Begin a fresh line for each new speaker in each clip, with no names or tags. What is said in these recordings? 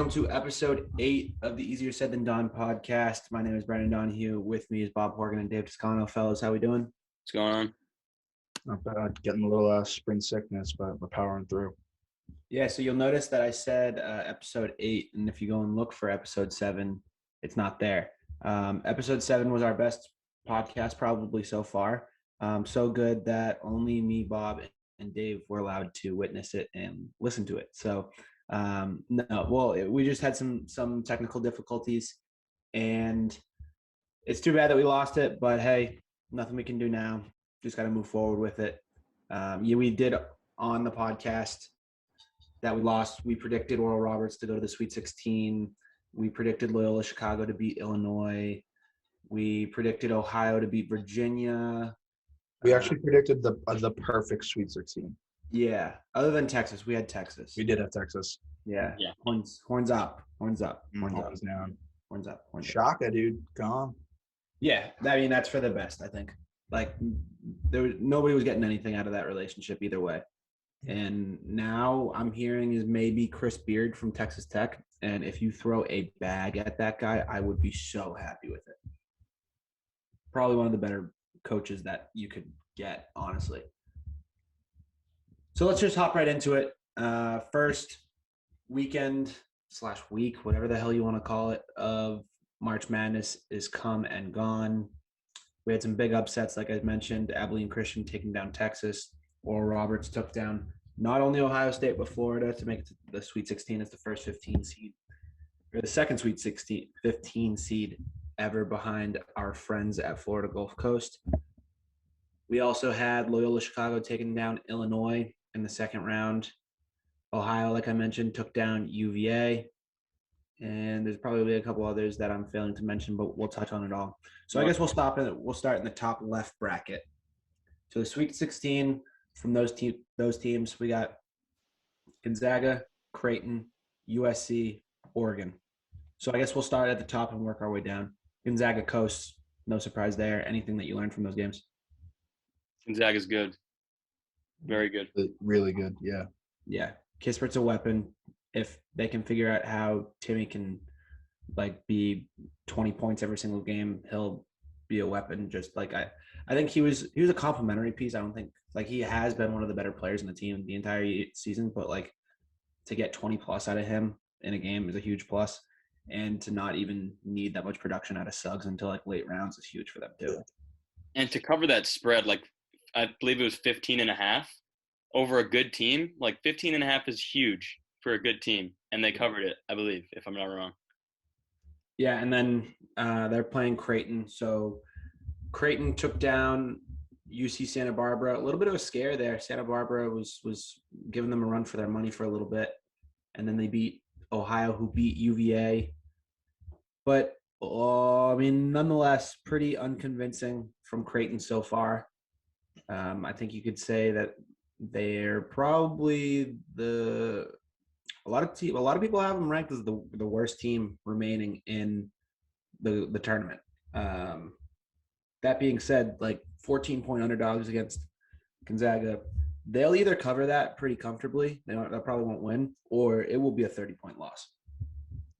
welcome to episode 8 of the Easier Said Than Done podcast. My name is Brandon Donahue. With me is Bob Horgan and Dave Toscano. Fellas, how we doing?
What's going on?
Not bad. Getting a little spring sickness, but we're powering through.
Yeah, so you'll notice that I said episode 8, and if you go and look for episode 7, it's not there. Episode 7 was our best podcast probably so far. So good that only me, Bob, and Dave were allowed to witness it and listen to it. So we just had some technical difficulties, and it's too bad that we lost it, but hey, nothing we can do now. Just got to move forward with it. We did on the podcast that we lost. We predicted Oral Roberts to go to the Sweet 16. We predicted Loyola Chicago to beat Illinois. We predicted Ohio to beat Virginia.
We actually predicted the perfect Sweet 16.
Yeah, other than Texas, we had Texas.
We did have Texas.
Yeah. Horns up. Horns up.
Down.
Horns up.
Shaka, dude. Gone.
Yeah, I mean, that's for the best, I think. Like, nobody was getting anything out of that relationship either way. And now I'm hearing is maybe Chris Beard from Texas Tech. And if you throw a bag at that guy, I would be so happy with it. Probably one of the better coaches that you could get, honestly. So let's just hop right into it. First weekend/week, whatever the hell you want to call it, of March Madness is come and gone. We had some big upsets, like I mentioned. Abilene Christian taking down Texas. Oral Roberts took down not only Ohio State but Florida to make it to the Sweet 16 as the first 15 seed, or the second Sweet 15 seed ever behind our friends at Florida Gulf Coast. We also had Loyola Chicago taking down Illinois in the second round. Ohio, like I mentioned, took down UVA. And there's probably a couple others that I'm failing to mention, but we'll touch on it all. So I guess we'll start in the top left bracket. So the Sweet 16 from those teams, we got Gonzaga, Creighton, USC, Oregon. So I guess we'll start at the top and work our way down. Gonzaga coasts, no surprise there. Anything that you learned from those games?
Gonzaga's good. Very good.
Really good, yeah.
Yeah. Kispert's a weapon. If they can figure out how Timmy can be 20 points every single game, he'll be a weapon. Just like I think he was a complimentary piece. I don't think he has been one of the better players in the team the entire season, but to get 20 plus out of him in a game is a huge plus. And to not even need that much production out of Suggs until late rounds is huge for them too.
And to cover that spread, I believe it was 15.5 over a good team. 15.5 is huge for a good team, and they covered it, I believe, if I'm not wrong.
Yeah, and then they're playing Creighton. So Creighton took down UC Santa Barbara. A little bit of a scare there. Santa Barbara was giving them a run for their money for a little bit, and then they beat Ohio, who beat UVA. But, nonetheless, pretty unconvincing from Creighton so far. I think you could say that they're probably a lot of people have them ranked as the worst team remaining in the tournament. That being said, 14-point underdogs against Gonzaga, they'll either cover that pretty comfortably. They probably won't win, or it will be a 30-point loss.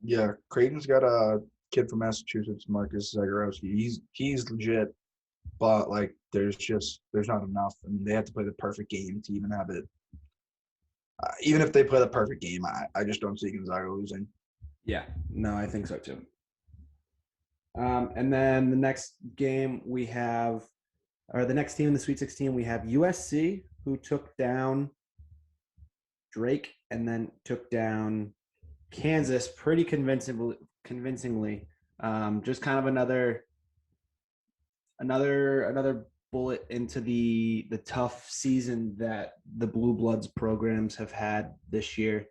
Yeah, Creighton's got a kid from Massachusetts, Marcus Zagorowski. He's legit, but there's not enough. I mean, they have to play the perfect game to even have it. Even if they play the perfect game, I just don't see Gonzaga losing.
Yeah, no, I think so too. And then the next game we have, or the next team in the Sweet 16, we have USC, who took down Drake and then took down Kansas pretty convincingly. Just kind of another bullet into the tough season that the Blue Bloods programs have had this year.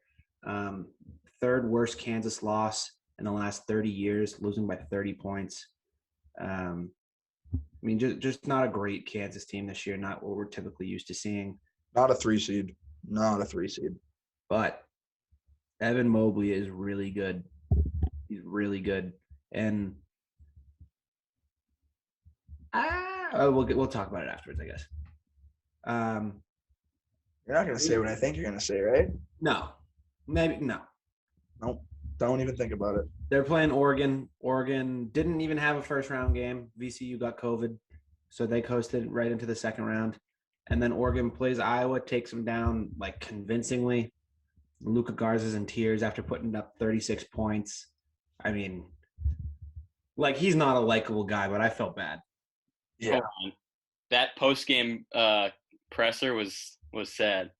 Third worst Kansas loss in the last 30 years, losing by 30 points. Just not a great Kansas team this year, not what we're typically used to seeing.
Not a 3 seed.
But Evan Mobley is really good. He's really good. And we'll talk about it afterwards, I guess.
You're not going to say what I think you're going to say, right?
No. Maybe no.
Nope. Don't even think about it.
They're playing Oregon. Oregon didn't even have a first-round game. VCU got COVID, so they coasted right into the second round. And then Oregon plays Iowa, takes them down like convincingly. Luka Garza's in tears after putting up 36 points. I mean, like he's not a likable guy, but I felt bad.
Yeah.
That post-game presser was sad.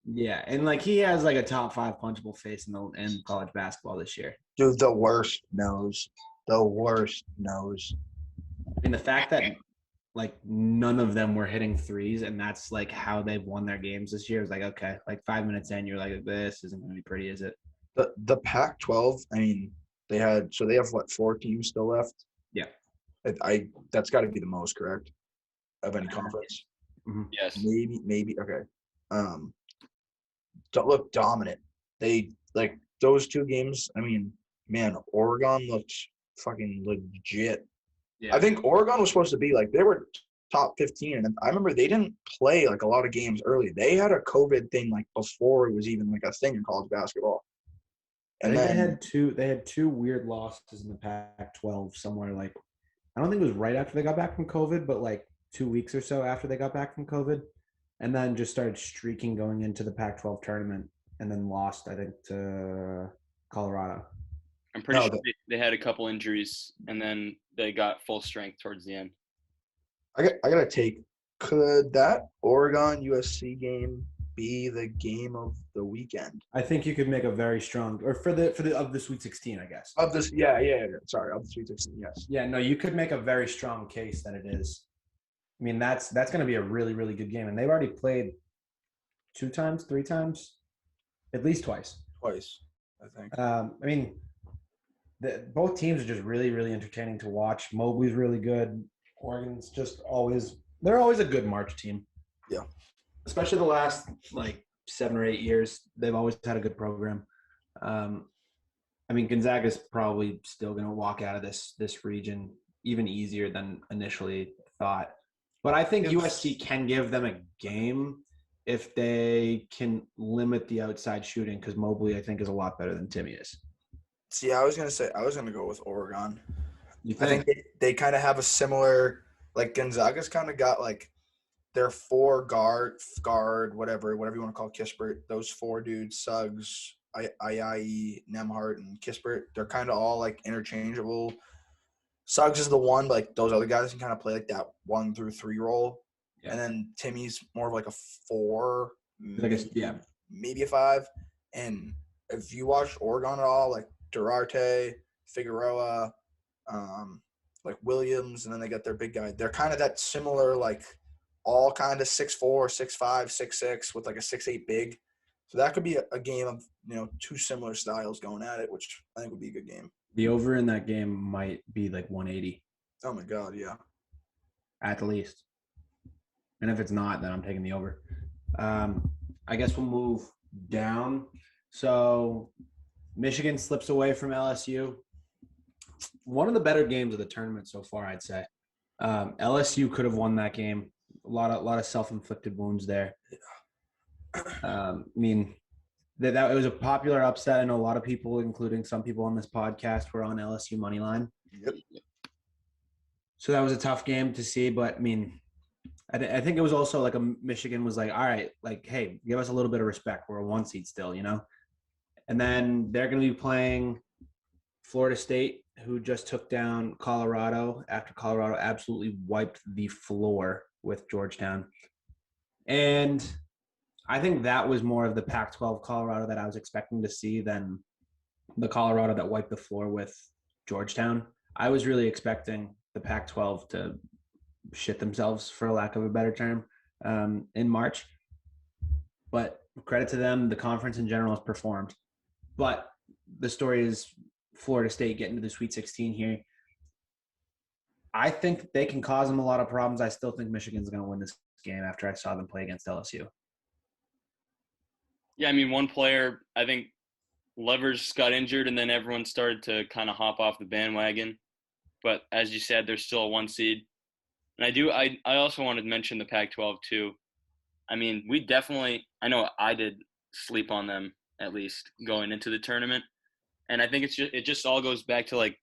Yeah, and like he has like a top 5 punchable face in college basketball this year.
Dude, the worst nose. The worst nose.
I mean, the fact that like none of them were hitting threes, and that's like how they've won their games this year. Is like, okay, like 5 minutes in, you're like, this isn't going to be pretty, is it?
The Pac-12. I mean, they have what 4 teams still left.
Yeah,
I that's got to be the most, correct, of any conference.
Mm-hmm.
Yes.
Maybe okay. Don't look dominant. They like those 2 games. I mean, man, Oregon looked fucking legit.
Yeah.
I think Oregon was supposed to be like they were top 15, and I remember they didn't play like a lot of games early. They had a COVID thing like before it was even like a thing in college basketball. And
I think
then
they had two weird losses in the Pac-12 somewhere. Like, I don't think it was right after they got back from COVID, but like 2 weeks or so after they got back from COVID, and then just started streaking going into the Pac-12 tournament, and then lost, I think, to Colorado.
I'm pretty sure they had a couple injuries, and then they got full strength towards the end.
I gotta take. Could that Oregon USC game be the game of the weekend?
I think you could make a very strong, or for the of the Sweet 16, I guess.
Of this, sorry, of the Sweet 16, yes.
Yeah, no, you could make a very strong case that it is. I mean, that's going to be a really, really good game, and they've already played 2 times, 3 times, at least twice.
Twice, I think.
I mean, both teams are just really, really entertaining to watch. Mobley's really good. Oregon's just they're always a good March team.
Yeah.
Especially the last like 7 or 8 years, they've always had a good program. I mean, Gonzaga's probably still going to walk out of this region even easier than initially thought. But I think USC can give them a game if they can limit the outside shooting, because Mobley, I think, is a lot better than Timmy is.
See, I was gonna go with Oregon.
You
I
think?
think they kind of have a similar, like Gonzaga's kind of got like their 4 guard, whatever you want to call Kispert. Those 4 dudes, Suggs, Ayayi, Nemhart, and Kispert. They're kind of all like interchangeable. Suggs is the one, but like those other guys can kind of play like that 1 through 3 role.
Yeah.
And then Timmy's more of like a 4, maybe a 5. And if you watch Oregon at all, like Durarte, Figueroa, like Williams, and then they got their big guy. They're kind of that similar, like all kind of 6'4", 6'5", 6'6", with like a 6'8" big. So that could be a game of 2 similar styles going at it, which I think would be a good game.
The over in that game might be like 180.
Oh my God, yeah.
At least. And if it's not, then I'm taking the over. I guess we'll move down. So Michigan slips away from LSU. One of the better games of the tournament so far, I'd say. LSU could have won that game. A lot of self-inflicted wounds there. I mean, that it was a popular upset. I know a lot of people, including some people on this podcast, were on LSU money line.
Yep.
So that was a tough game to see, but I mean, I think it was also like Michigan was like, all right, like, hey, give us a little bit of respect. We're a 1 seed still, And then they're going to be playing Florida State, who just took down Colorado after Colorado absolutely wiped the floor with Georgetown. And I think that was more of the Pac-12 Colorado that I was expecting to see than the Colorado that wiped the floor with Georgetown. I was really expecting the Pac-12 to shit themselves, for lack of a better term, in March. But credit to them, the conference in general has performed. But the story is Florida State getting to the Sweet 16 here. I think they can cause them a lot of problems. I still think Michigan's going to win this game after I saw them play against LSU.
Yeah, I mean, one player, I think Levers got injured, and then everyone started to kind of hop off the bandwagon. But as you said, they're still a 1 seed. And I also wanted to mention the Pac-12 too. I mean, we definitely – I know I did sleep on them at least going into the tournament. And I think it just all goes back to like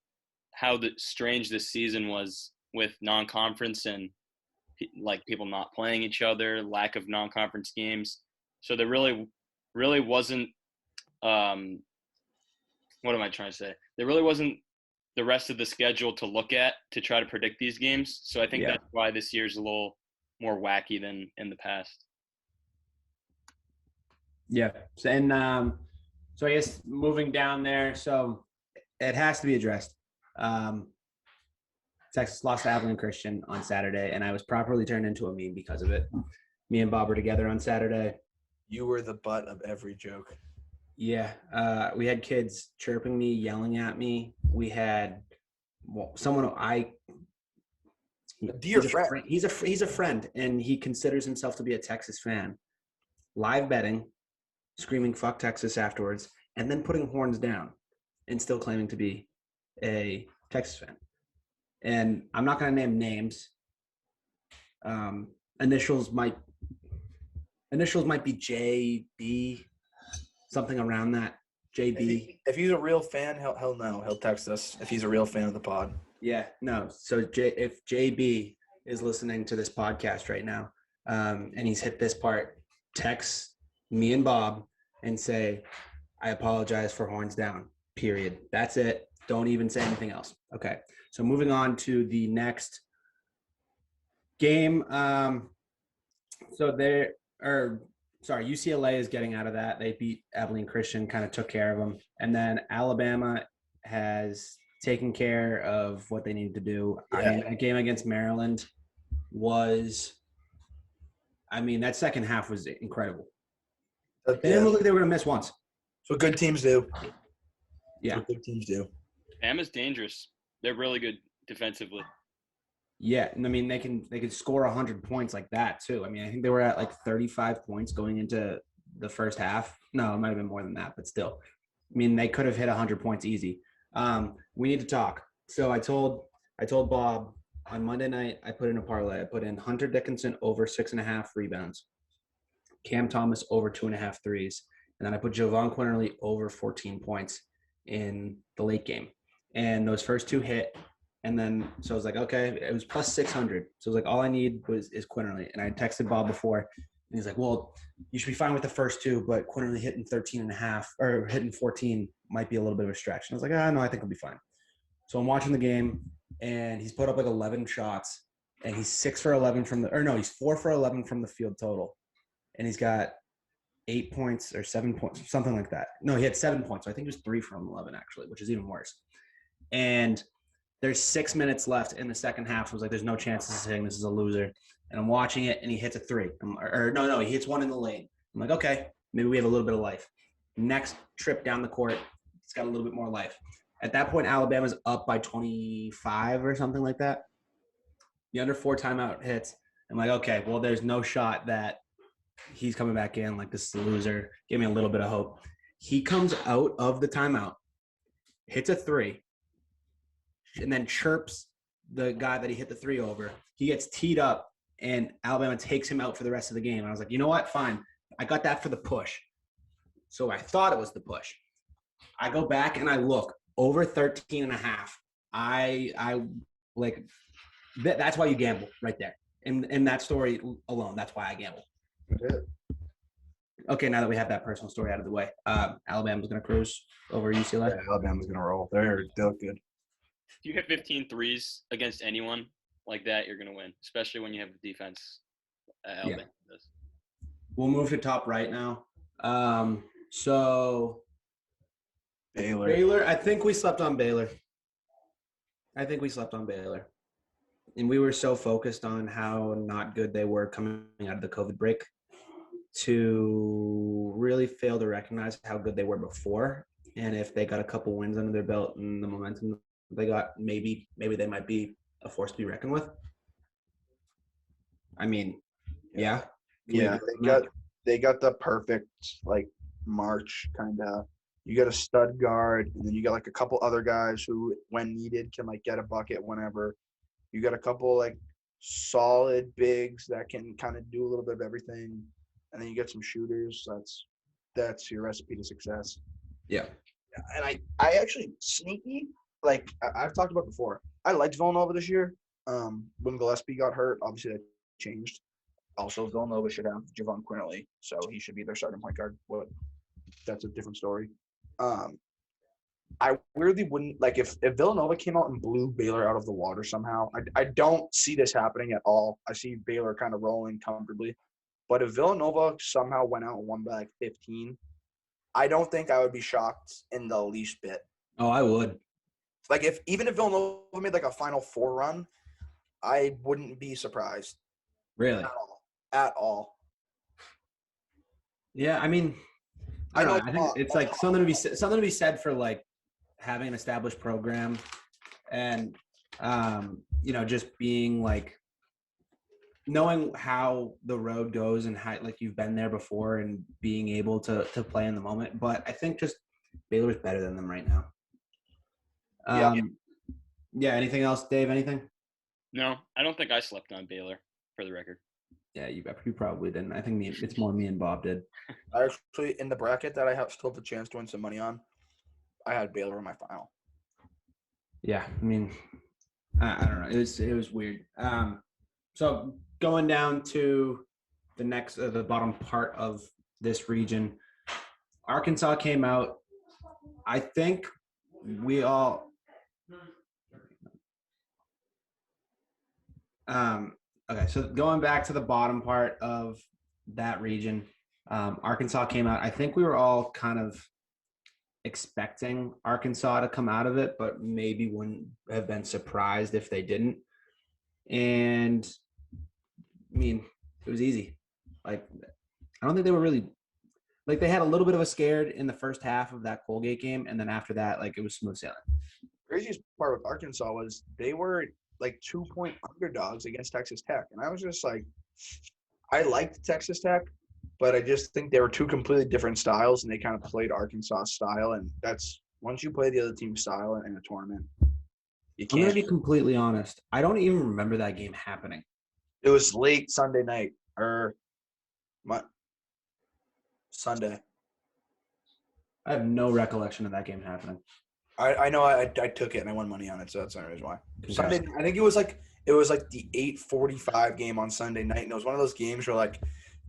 how strange this season was with non-conference and like people not playing each other, lack of non-conference games. So there really wasn't what am I trying to say? There really wasn't the rest of the schedule to look at to try to predict these games. So I think
Yeah.
that's why this year's a little more wacky than in the past.
Yeah. And so I guess moving down there, so it has to be addressed. Texas lost to Abilene Christian on Saturday, and I was properly turned into a meme because of it. Me and Bob were together on Saturday.
You were the butt of every joke.
Yeah. We had kids chirping me, yelling at me. We had someone
Dear friend.
He's a friend, and he considers himself to be a Texas fan. Live betting, screaming "fuck Texas" afterwards, and then putting horns down, and still claiming to be a Texas fan. And I'm not going to name names. Initials might be JB, something around that. JB.
If he's a real fan, he'll know. He'll text us if he's a real fan of the pod.
Yeah, no. So if JB is listening to this podcast right now, and he's hit this part, text me and Bob and say, I apologize for horns down, period. That's it. Don't even say anything else. Okay. So moving on to the next game. UCLA is getting out of that. They beat Abilene Christian, kind of took care of them. And then Alabama has taken care of what they needed to do. Yeah. I mean, a game against Maryland that second half was incredible. They didn't look like they were going to miss once.
That's what good teams do.
Yeah.
That's what good teams do.
Bama's dangerous. They're really good defensively.
Yeah, and I mean they could score 100 points like that too. I mean, I think they were at like 35 points going into the first half. No, it might have been more than that, but still. I mean, they could have hit 100 points easy. We need to talk. So I told Bob on Monday night, I put in a parlay. I put in Hunter Dickinson over 6.5 rebounds, Cam Thomas over 2.5 threes, and then I put Jovan Quinterly over 14 points in the late game. And those first two hit. And then, so I was like, okay, it was plus 600. So I was like, all I need is Quinterly. And I texted Bob before, and he's like, well, you should be fine with the first two, but Quinterly hitting 13.5 or hitting 14 might be a little bit of a stretch. And I was like, no, I think I'll be fine. So I'm watching the game, and he's put up like 11 shots, and he's 6 for 11 he's 4 for 11 from the field total. And he's got 8 points or 7 points, something like that. No, he had 7 points. So I think it was 3 from 11 actually, which is even worse. And there's 6 minutes left in the second half. I was like, there's no chance this is a loser. And I'm watching it, and he hits a 3. He hits one in the lane. I'm like, okay, maybe we have a little bit of life. Next trip down the court, it's got a little bit more life. At that point, Alabama's up by 25 or something like that. The under 4 timeout hits. I'm like, okay, well, there's no shot that he's coming back in. Like, this is a loser. Give me a little bit of hope. He comes out of the timeout, hits a 3, and then chirps the guy that he hit the 3 over. He gets teed up, and Alabama takes him out for the rest of the game. And I was like, you know what? Fine. I got that for the push. So I thought it was the push. I go back and I look over 13.5. I like that's why you gamble right there. In that story alone, that's why I gamble. Okay, now that we have that personal story out of the way, Alabama's going to cruise over UCLA.
Yeah, Alabama's going to roll. They're good.
If you hit 15 threes against anyone like that, you're going to win, especially when you have the defense Alabama does.
We'll move to top right now. So Baylor, I think we slept on Baylor. And we were so focused on how not good they were coming out of the COVID break to really fail to recognize how good they were before. And if they got a couple wins under their belt and the momentum they got, maybe they might be a force to be reckoned with. I mean, yeah.
They got the perfect like March kind of. You got a stud guard, and then you got like a couple other guys who, when needed, can like get a bucket whenever. You got a couple like solid bigs that can kind of do a little bit of everything, and then you get some shooters. That's your recipe to success.
Yeah.
and I actually sneaky like I've talked about before. I liked Villanova this year. When Gillespie got hurt, obviously that changed. Also, Villanova should have Javon Quinley, so he should be their starting point guard. But that's a different story. I weirdly wouldn't like if Villanova came out and blew Baylor out of the water somehow. I don't see this happening at all. I see Baylor kind of rolling comfortably. But if Villanova somehow went out and won by like 15, I don't think I would be shocked in the least bit.
Oh, I would.
Like even if Villanova made like a Final Four run, I wouldn't be surprised
Really?
at all. At all.
Yeah, I mean, I don't know. I think it's like something to be said for like having an established program and just being like knowing how the road goes and how like you've been there before and being able to play in the moment. But I think just Baylor's better than them right now. Yeah. Anything else, Dave? Anything?
No, I don't think I slept on Baylor, for the record.
Yeah, you probably didn't. I think it's more me and Bob did.
I actually, in the bracket that I still have the chance to win some money on, I had Baylor in my final.
Yeah, I mean, I don't know. It was weird. So going down to the bottom part of this region, Arkansas came out. I think we all. Okay, so going back to the bottom part of that region, Arkansas came out. I think we were all kind of expecting Arkansas to come out of it, but maybe wouldn't have been surprised if they didn't. And I mean, it was easy. Like, I don't think they were really like they had a little bit of a scared in the first half of that Colgate game, and then after that, like it was smooth sailing.
Craziest part with Arkansas was they were like 2-point underdogs against Texas Tech, and I was just like, I liked Texas Tech, but I just think they were two completely different styles, and they kind of played Arkansas style, and that's once you play the other team's style in a tournament, you
I'm gonna
can't.
be completely honest. I don't even remember that game happening.
It was late Sunday night or Sunday.
I have no recollection of that game happening.
I know I took it and I won money on it, so that's the reason why.
Okay.
Sunday, I think it was like the 8:45 game on Sunday night, and it was one of those games where like,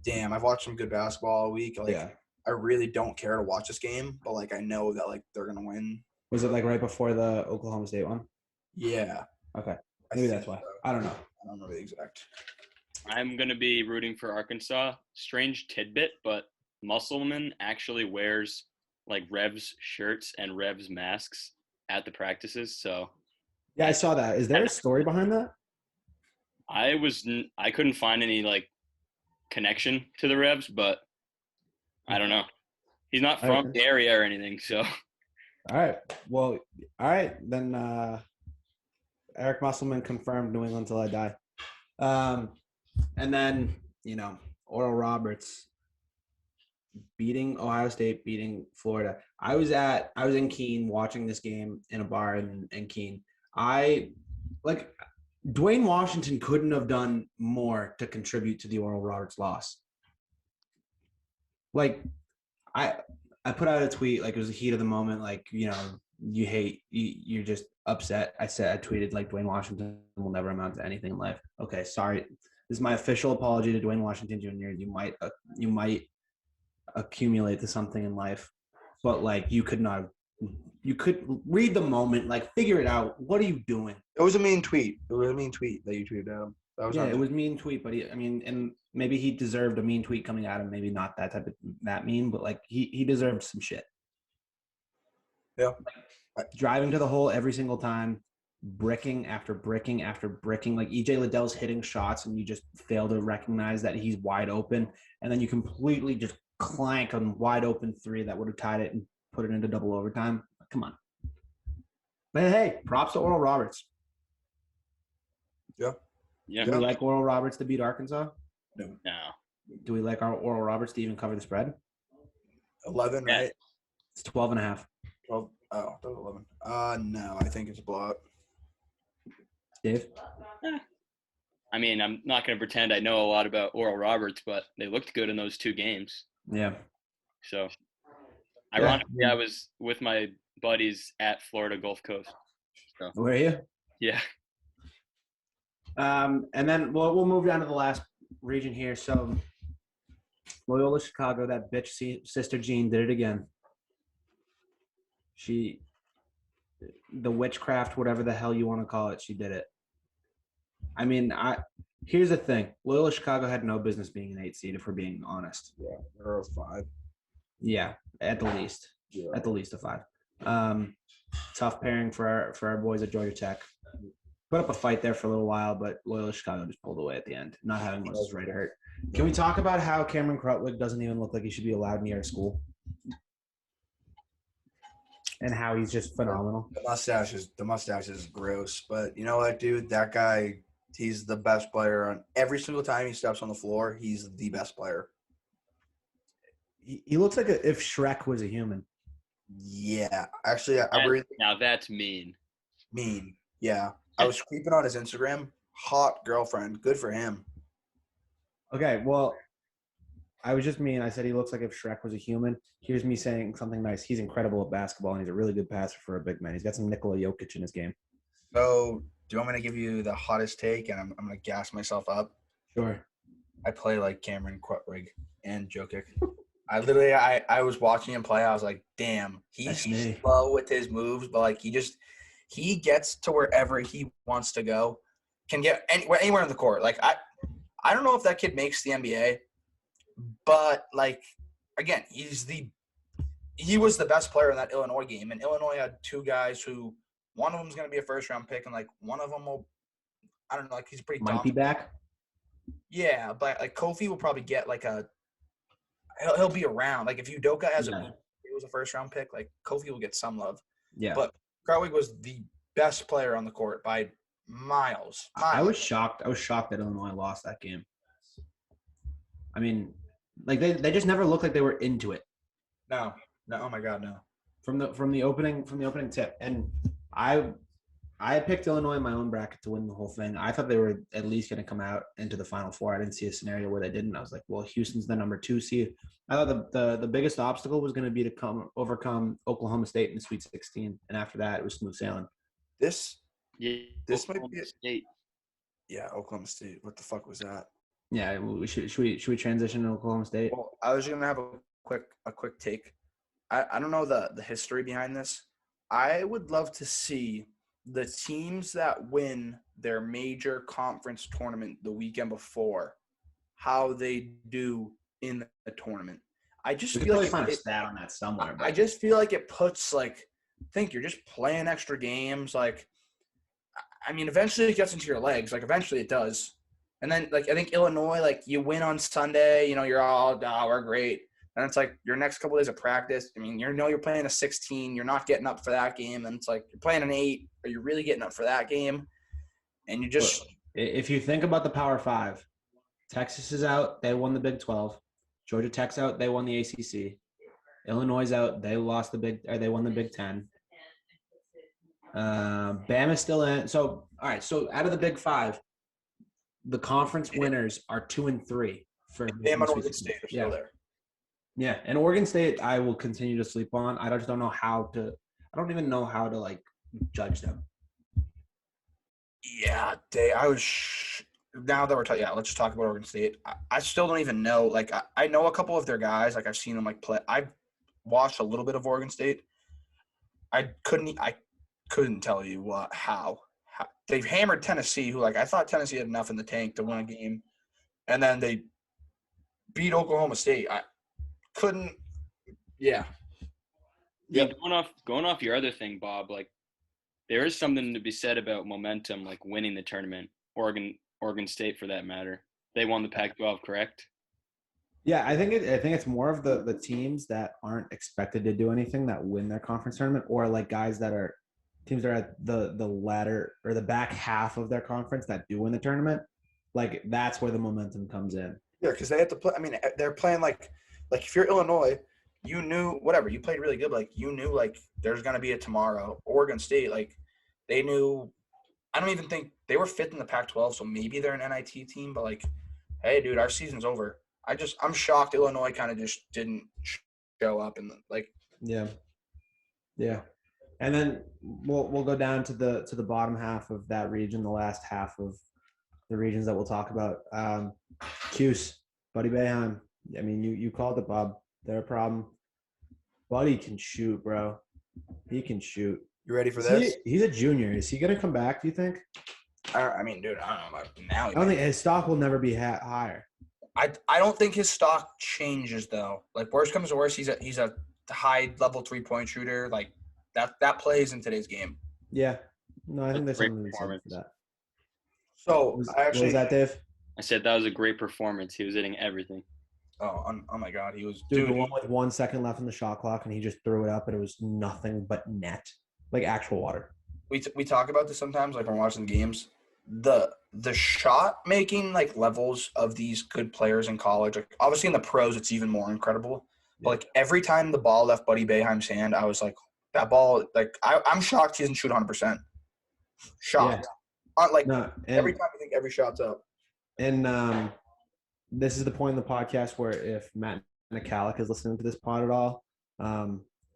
damn, I've watched some good basketball all week. Like,
Yeah.
I really don't care to watch this game, but like I know that like they're gonna win.
Was it like right before the Oklahoma State one?
Yeah.
Okay. Maybe that's why. I don't know.
I don't know the exact.
I'm going to be rooting for Arkansas. Strange tidbit, but Musselman actually wears like Revs shirts and Revs masks at the practices. So
Yeah, I saw that. Is there a story behind that?
I couldn't find any like connection to the Revs, but I don't know. He's not from the area or anything, so.
All right. Well, all right. Then Eric Musselman confirmed New England till I die. And then, Oral Roberts beating Ohio State, beating Florida. I was in Keene watching this game in a bar in Keene. Dwayne Washington couldn't have done more to contribute to the Oral Roberts loss. Like, I put out a tweet, like it was the heat of the moment, like, you're just upset. I tweeted like Dwayne Washington will never amount to anything in life. Okay, sorry. This is my official apology to Dwayne Washington Jr. You might accumulate to something in life, but like you could read the moment, like figure it out. What are you doing?
It was a mean tweet. It was a mean tweet that you tweeted at him.
It was a mean tweet, but and maybe he deserved a mean tweet coming at him. Maybe not that mean, but like he deserved some shit.
Yeah.
Driving to the hole every single time, bricking after bricking after bricking. Like EJ Liddell's hitting shots, and you just fail to recognize that he's wide open, and then you completely just clank on wide open three that would have tied it and put it into double overtime. Come on. But hey, props to Oral Roberts.
Yeah.
Yeah.
Do we like Oral Roberts to beat Arkansas?
No.
Do we like our Oral Roberts to even cover the spread?
11, right?
It's 12.5.
12. Oh, that was 11. No, I think it's a blowout.
Dave?
I mean, I'm not going to pretend I know a lot about Oral Roberts, but they looked good in those two games.
Yeah.
So Ironically, I was with my buddies at Florida Gulf Coast. So,
Where are you?
yeah.
And then we'll move down to the last region here. So Loyola Chicago, that bitch Sister Jean did it again. The witchcraft, whatever the hell you want to call it, she did it. I mean, here's the thing. Loyola Chicago had no business being an 8 seed, if we're being honest.
Yeah, they're a 5.
Yeah, at the least.
Yeah.
At the least a 5. Tough pairing for our boys at Georgia Tech. Put up a fight there for a little while, but Loyola Chicago just pulled away at the end, not having Moses Wright hurt. Can we talk about how Cameron Krutwig doesn't even look like he should be allowed near school? And how he's just phenomenal.
The mustache is gross. But you know what, dude? That guy, he's the best player on every single time he steps on the floor. He's the best player.
He looks like if Shrek was a human.
Yeah, actually, I really
now that's mean.
mean. Yeah, I was creeping on his Instagram. Hot girlfriend. Good for him.
Okay, well, I was just mean. I said he looks like if Shrek was a human. Here's me saying something nice. He's incredible at basketball, and he's a really good passer for a big man. He's got some Nikola Jokic in his game.
So, do you want me to give you the hottest take, and I'm going to gas myself up?
Sure.
I play like Cameron Krutwig and Jokic. I was watching him play. I was like, damn, he's slow with his moves, but like he gets to wherever he wants to go. Can get anywhere in the court. Like I don't know if that kid makes the NBA, but like again, he was the best player in that Illinois game, and Illinois had 2 guys who one of them is going to be a first round pick, and like one of them will, I don't know, like he's pretty
might be back.
Yeah, but like Kofi will probably get like he'll be around. Like if Udoka was a first round pick, like Kofi will get some love.
Yeah.
But Krutwig was the best player on the court by miles.
I was shocked. I was shocked that Illinois lost that game. I mean, like they just never looked like they were into it.
No. Oh my God, no.
From the opening tip, and I picked Illinois in my own bracket to win the whole thing. I thought they were at least going to come out into the Final Four. I didn't see a scenario where they didn't. I was like, well, Houston's the number 2 seed. I thought the biggest obstacle was going to be to overcome Oklahoma State in the Sweet 16, and after that, it was smooth sailing.
This
Oklahoma
might be
State.
Yeah, Oklahoma State. What the fuck was that?
Yeah, should we transition to Oklahoma State?
Well, I was going to have a quick take. I don't know the history behind this. I would love to see the teams that win their major conference tournament the weekend before, how they do in the tournament. I just feel like
find a stat on that somewhere.
I just feel like it puts think you're just playing extra games. Like, I mean, eventually it gets into your legs. Like, eventually it does. And then, like, I think Illinois, like, you win on Sunday. You know, you're all, we're great. And it's like your next couple of days of practice. I mean, you're playing a 16. You're not getting up for that game. And it's like you're playing an 8. Are you really getting up for that game? And you just –
if you think about the Power 5, Texas is out. They won the Big 12. Georgia Tech's out. They won the ACC. Illinois is out. They won the Big 10. Bama's still in. So, all right. So, out of the Big 5, the conference winners are 2 and 3 for
Bama and Oregon State are still there.
Yeah, and Oregon State, I will continue to sleep on. I just don't know how to. I don't even know how to like judge them.
Yeah, now that we're talking, let's just talk about Oregon State. I still don't even know. Like, I know a couple of their guys. Like, I've seen them like play. I've watched a little bit of Oregon State. I couldn't tell you how they've hammered Tennessee, who, like, I thought Tennessee had enough in the tank to win a game, and then they beat Oklahoma State. I couldn't. Yeah.
Yeah. Going off your other thing, Bob. Like, there is something to be said about momentum, like winning the tournament. Oregon State, for that matter, they won the Pac-12, correct?
Yeah, I think it's more of the teams that aren't expected to do anything that win their conference tournament, or like guys that are teams that are at the latter or the back half of their conference that do win the tournament. Like, that's where the momentum comes in.
Yeah, because they have to play. I mean, they're playing like if you're Illinois, you knew whatever you played really good. Like, you knew like there's gonna be a tomorrow. Oregon State, like they knew. I don't even think they were 5th in the Pac-12, so maybe they're an NIT team. But like, hey, dude, our season's over. I'm shocked Illinois kind of just didn't show up, and like
Yeah. Yeah. And then we'll go down to the bottom half of that region, the last half of the regions that we'll talk about. Cuse, Buddy Boeheim. I mean, you called it, Bob. They're a problem. Buddy can shoot, bro. He can shoot.
You ready for this?
He's a junior. Is he gonna come back? Do you think?
I mean, dude, I don't know about now.
I don't think his stock will never be higher.
I don't think his stock changes though. Like worst comes to worst, he's a high level 3-point shooter. Like that plays in today's game.
Yeah. No, I think there's
Great
something to be said for
performance.
that.
So
What was that, Dave?
I said that was a great performance. He was hitting everything.
Oh my God, he was
Dude, the one with 1 second left on the shot clock, and he just threw it up, and it was nothing but net, like actual water.
We talk about this sometimes, like when we're watching games. The shot making like levels of these good players in college, like obviously in the pros, it's even more incredible. But like every time the ball left Buddy Boeheim's hand, I was like, that ball, like I'm shocked he doesn't shoot 100%. Shocked.
Yeah.
Like
No,
every time I think every shot's up.
And this is the point in the podcast where if Matt McCallick is listening to this pod at all,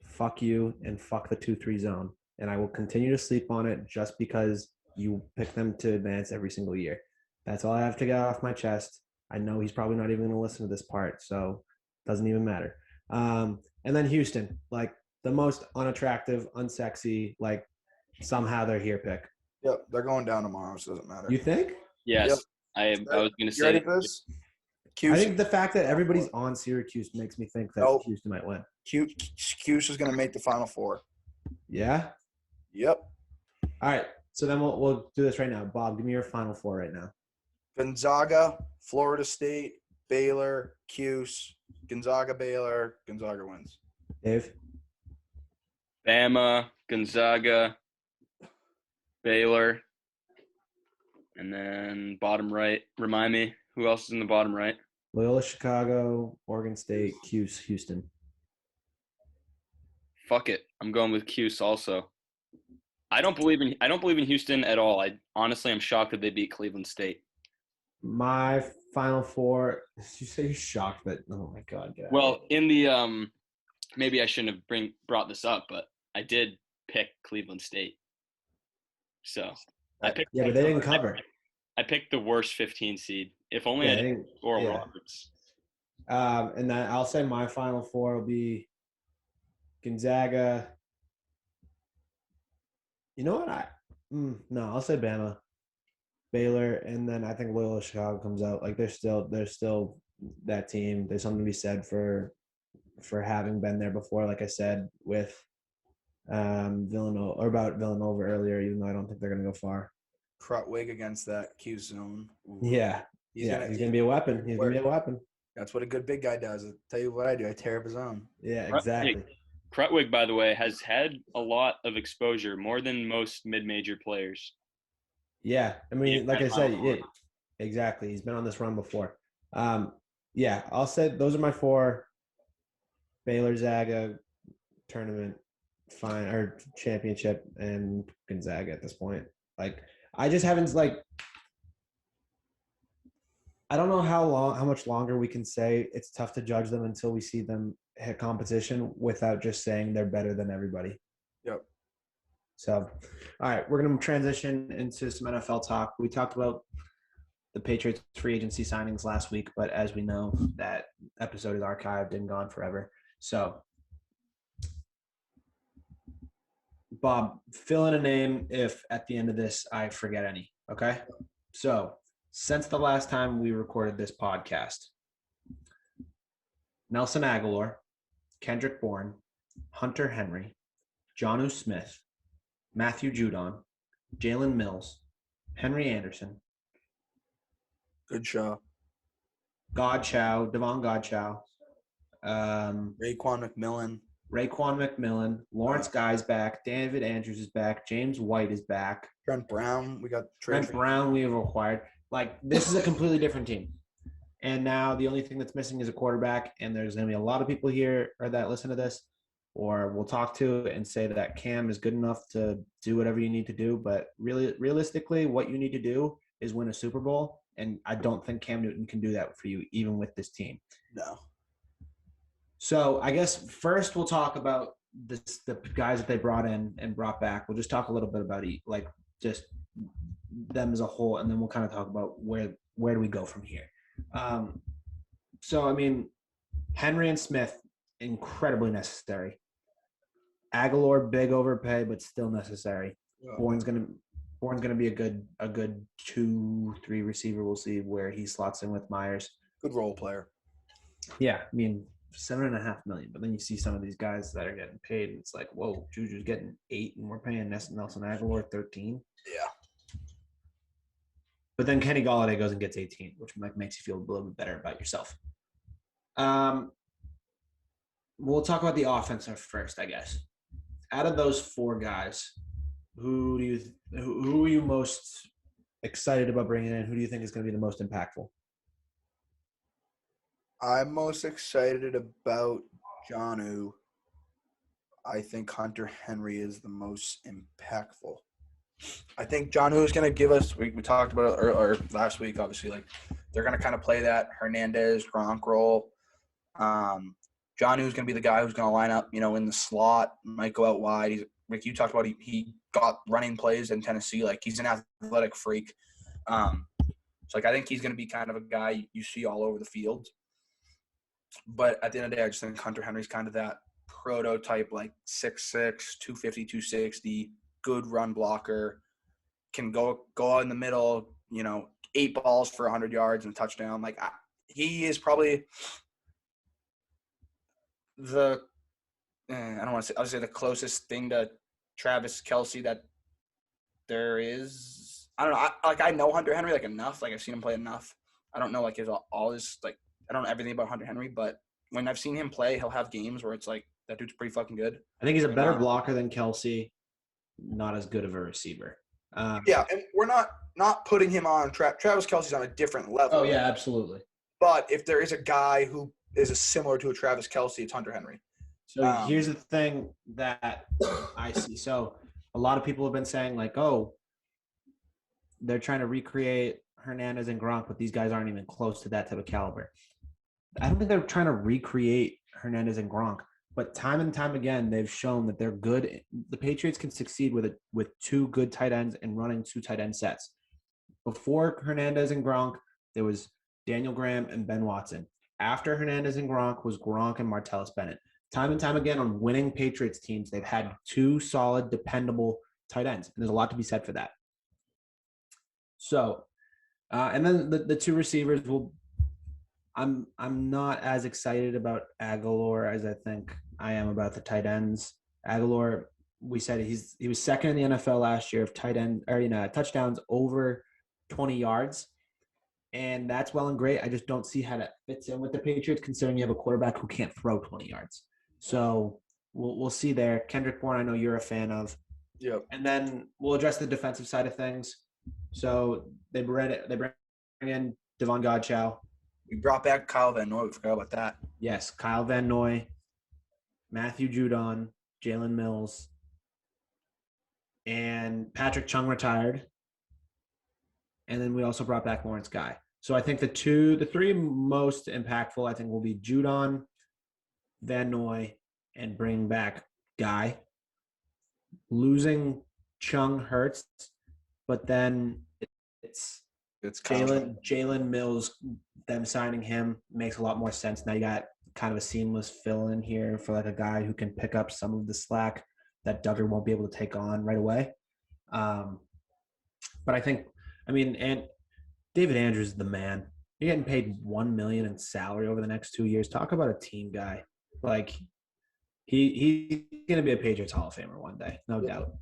fuck you and fuck the 2-3 zone. And I will continue to sleep on it just because you pick them to advance every single year. That's all I have to get off my chest. I know he's probably not even going to listen to this part, so it doesn't even matter. And then Houston, like the most unattractive, unsexy, like somehow they're here pick.
Yep, they're going down tomorrow, so it doesn't matter.
You think?
Yes.
Yep.
I was going to
You
say.
ready for this?
I think the fact that everybody's on Syracuse makes me think that Houston might win.
Cuse is going to make the Final Four.
Yeah?
Yep.
All right. So then we'll do this right now. Bob, give me your Final Four right now.
Gonzaga, Florida State, Baylor, Cuse, Gonzaga, Baylor, Gonzaga wins.
Dave?
Bama, Gonzaga, Baylor, and then bottom right. Remind me, who else is in the bottom right?
Loyola Chicago, Oregon State, Cuse, Houston.
Fuck it. I'm going with Cuse also. I don't believe in Houston at all. I'm shocked that they beat Cleveland State.
My Final Four. You say you're shocked that? Oh my God!
Well, in the maybe I shouldn't have brought this up, but I did pick Cleveland State. So I picked.
Yeah, but they didn't cover.
I picked the worst 15 seed. If only I didn't score Roberts.
And then I'll say my Final Four will be Gonzaga. You know what? No, I'll say Bama, Baylor, and then I think Loyola Chicago comes out. Like they're still that team. There's something to be said for having been there before. Like I said with Villanova or about Villanova earlier, even though I don't think they're gonna go far.
Krutwig against that Q zone.
Ooh. Yeah, he's gonna be a weapon. He's gonna be a weapon.
That's what a good big guy does. I'll tell you what I do. I tear up his own.
Yeah, exactly.
Krutwig, by the way, has had a lot of exposure, more than most mid-major players.
Yeah, I mean, like I said, exactly. He's been on this run before. Yeah, I'll say those are my four. Baylor, Zaga, tournament, fine, or championship, and Gonzaga at this point. Like, I just haven't I don't know how much longer we can say it's tough to judge them until we see them hit competition without just saying they're better than everybody.
Yep.
So, all right, we're going to transition into some NFL talk. We talked about the Patriots free agency signings last week, but as we know, that episode is archived and gone forever. So, Bob, fill in a name if at the end of this I forget any, okay? So, since the last time we recorded this podcast, Nelson Aguilar, Kendrick Bourne, Hunter Henry, Jonnu Smith, Matthew Judon, Jalen Mills, Henry Anderson,
Good
Godchow, Devon Godchow,
Raekwon
McMillan, Lawrence Guy's back, David Andrews is back, James White is back,
Trent Brown, we got
Trent Brown we have acquired. Like, this is a completely different team. And now the only thing that's missing is a quarterback, and there's going to be a lot of people here or that listen to this or we'll talk to and say that Cam is good enough to do whatever you need to do. But really, realistically, what you need to do is win a Super Bowl, and I don't think Cam Newton can do that for you, even with this team.
No.
So I guess first we'll talk about the guys that they brought in and brought back. We'll just talk a little bit about like just them as a whole, and then we'll kind of talk about where do we go from here. So I mean, Henry and Smith incredibly necessary. Aguilar big overpay, but still necessary. Bourne's gonna be a good 2-3 receiver. We'll see where he slots in with Myers.
Good role player.
Yeah, I mean $7.5 million, but then you see some of these guys that are getting paid, and it's like, whoa, Juju's getting 8, and we're paying Nelson Aguilar 13.
Yeah.
But then Kenny Golladay goes and gets 18, which makes you feel a little bit better about yourself. We'll talk about the offense first, I guess. Out of those 4 guys, who are you most excited about bringing in? Who do you think is going to be the most impactful?
I'm most excited about Jonnu. I think Hunter Henry is the most impactful. I think Jonnu is going to give us. We talked about it or last week. Obviously, like they're going to kind of play that Hernandez Gronk role. Jonnu is going to be the guy who's going to line up, in the slot. Might go out wide. He's like you talked about. He got running plays in Tennessee. Like he's an athletic freak. So I think he's going to be kind of a guy you see all over the field. But at the end of the day, I just think Hunter Henry's kind of that prototype, like 6'6", 250, 260, good run blocker, can go in the middle, 8 balls for 100 yards and a touchdown. Like he is probably I don't want to say, I'll say the closest thing to Travis Kelce that there is. I don't know. I know Hunter Henry enough. Like I've seen him play enough. I don't know all his I don't know everything about Hunter Henry, but when I've seen him play, he'll have games where it's like that dude's pretty fucking good.
I think he's a better blocker than Kelce, not as good of a receiver.
Yeah, and we're not putting him on Travis Kelce's on a different level.
Oh yeah, absolutely.
But if there is a guy who is similar to a Travis Kelce, it's Hunter Henry.
So here's the thing that I see. So a lot of people have been saying they're trying to recreate Hernandez and Gronk, but these guys aren't even close to that type of caliber. I don't think they're trying to recreate Hernandez and Gronk, but time and time again, they've shown that they're good. The Patriots can succeed with 2 good tight ends and running 2 tight end sets. Before Hernandez and Gronk, there was Daniel Graham and Ben Watson. After Hernandez and Gronk was Gronk and Martellus Bennett. Time and time again on winning Patriots teams, they've had 2 solid, dependable tight ends, and there's a lot to be said for that. So, and then the 2 receivers I'm not as excited about Aguilar as I think I am about the tight ends. Aguilar, we said he was second in the NFL last year of touchdowns over 20 yards. And that's well and great. I just don't see how that fits in with the Patriots, considering you have a quarterback who can't throw 20 yards. So we'll see there. Kendrick Bourne, I know you're a fan of.
Yep.
And then we'll address the defensive side of things. So they bring in Devon Godchow.
We brought back Kyle Van Noy. We forgot about that.
Yes, Kyle Van Noy, Matthew Judon, Jalen Mills, and Patrick Chung retired. And then we also brought back Lawrence Guy. So I think the 3 most impactful, I think, will be Judon, Van Noy, and bring back Guy. Losing Chung hurts, but then it's Jalen Mills. Them signing him makes a lot more sense. Now you got kind of a seamless fill in here for a guy who can pick up some of the slack that Duggar won't be able to take on right away. But I think, and David Andrews is the man. You're getting paid $1 million in salary over the next 2 years. Talk about a team guy. He's going to be a Patriots Hall of Famer one day, no doubt.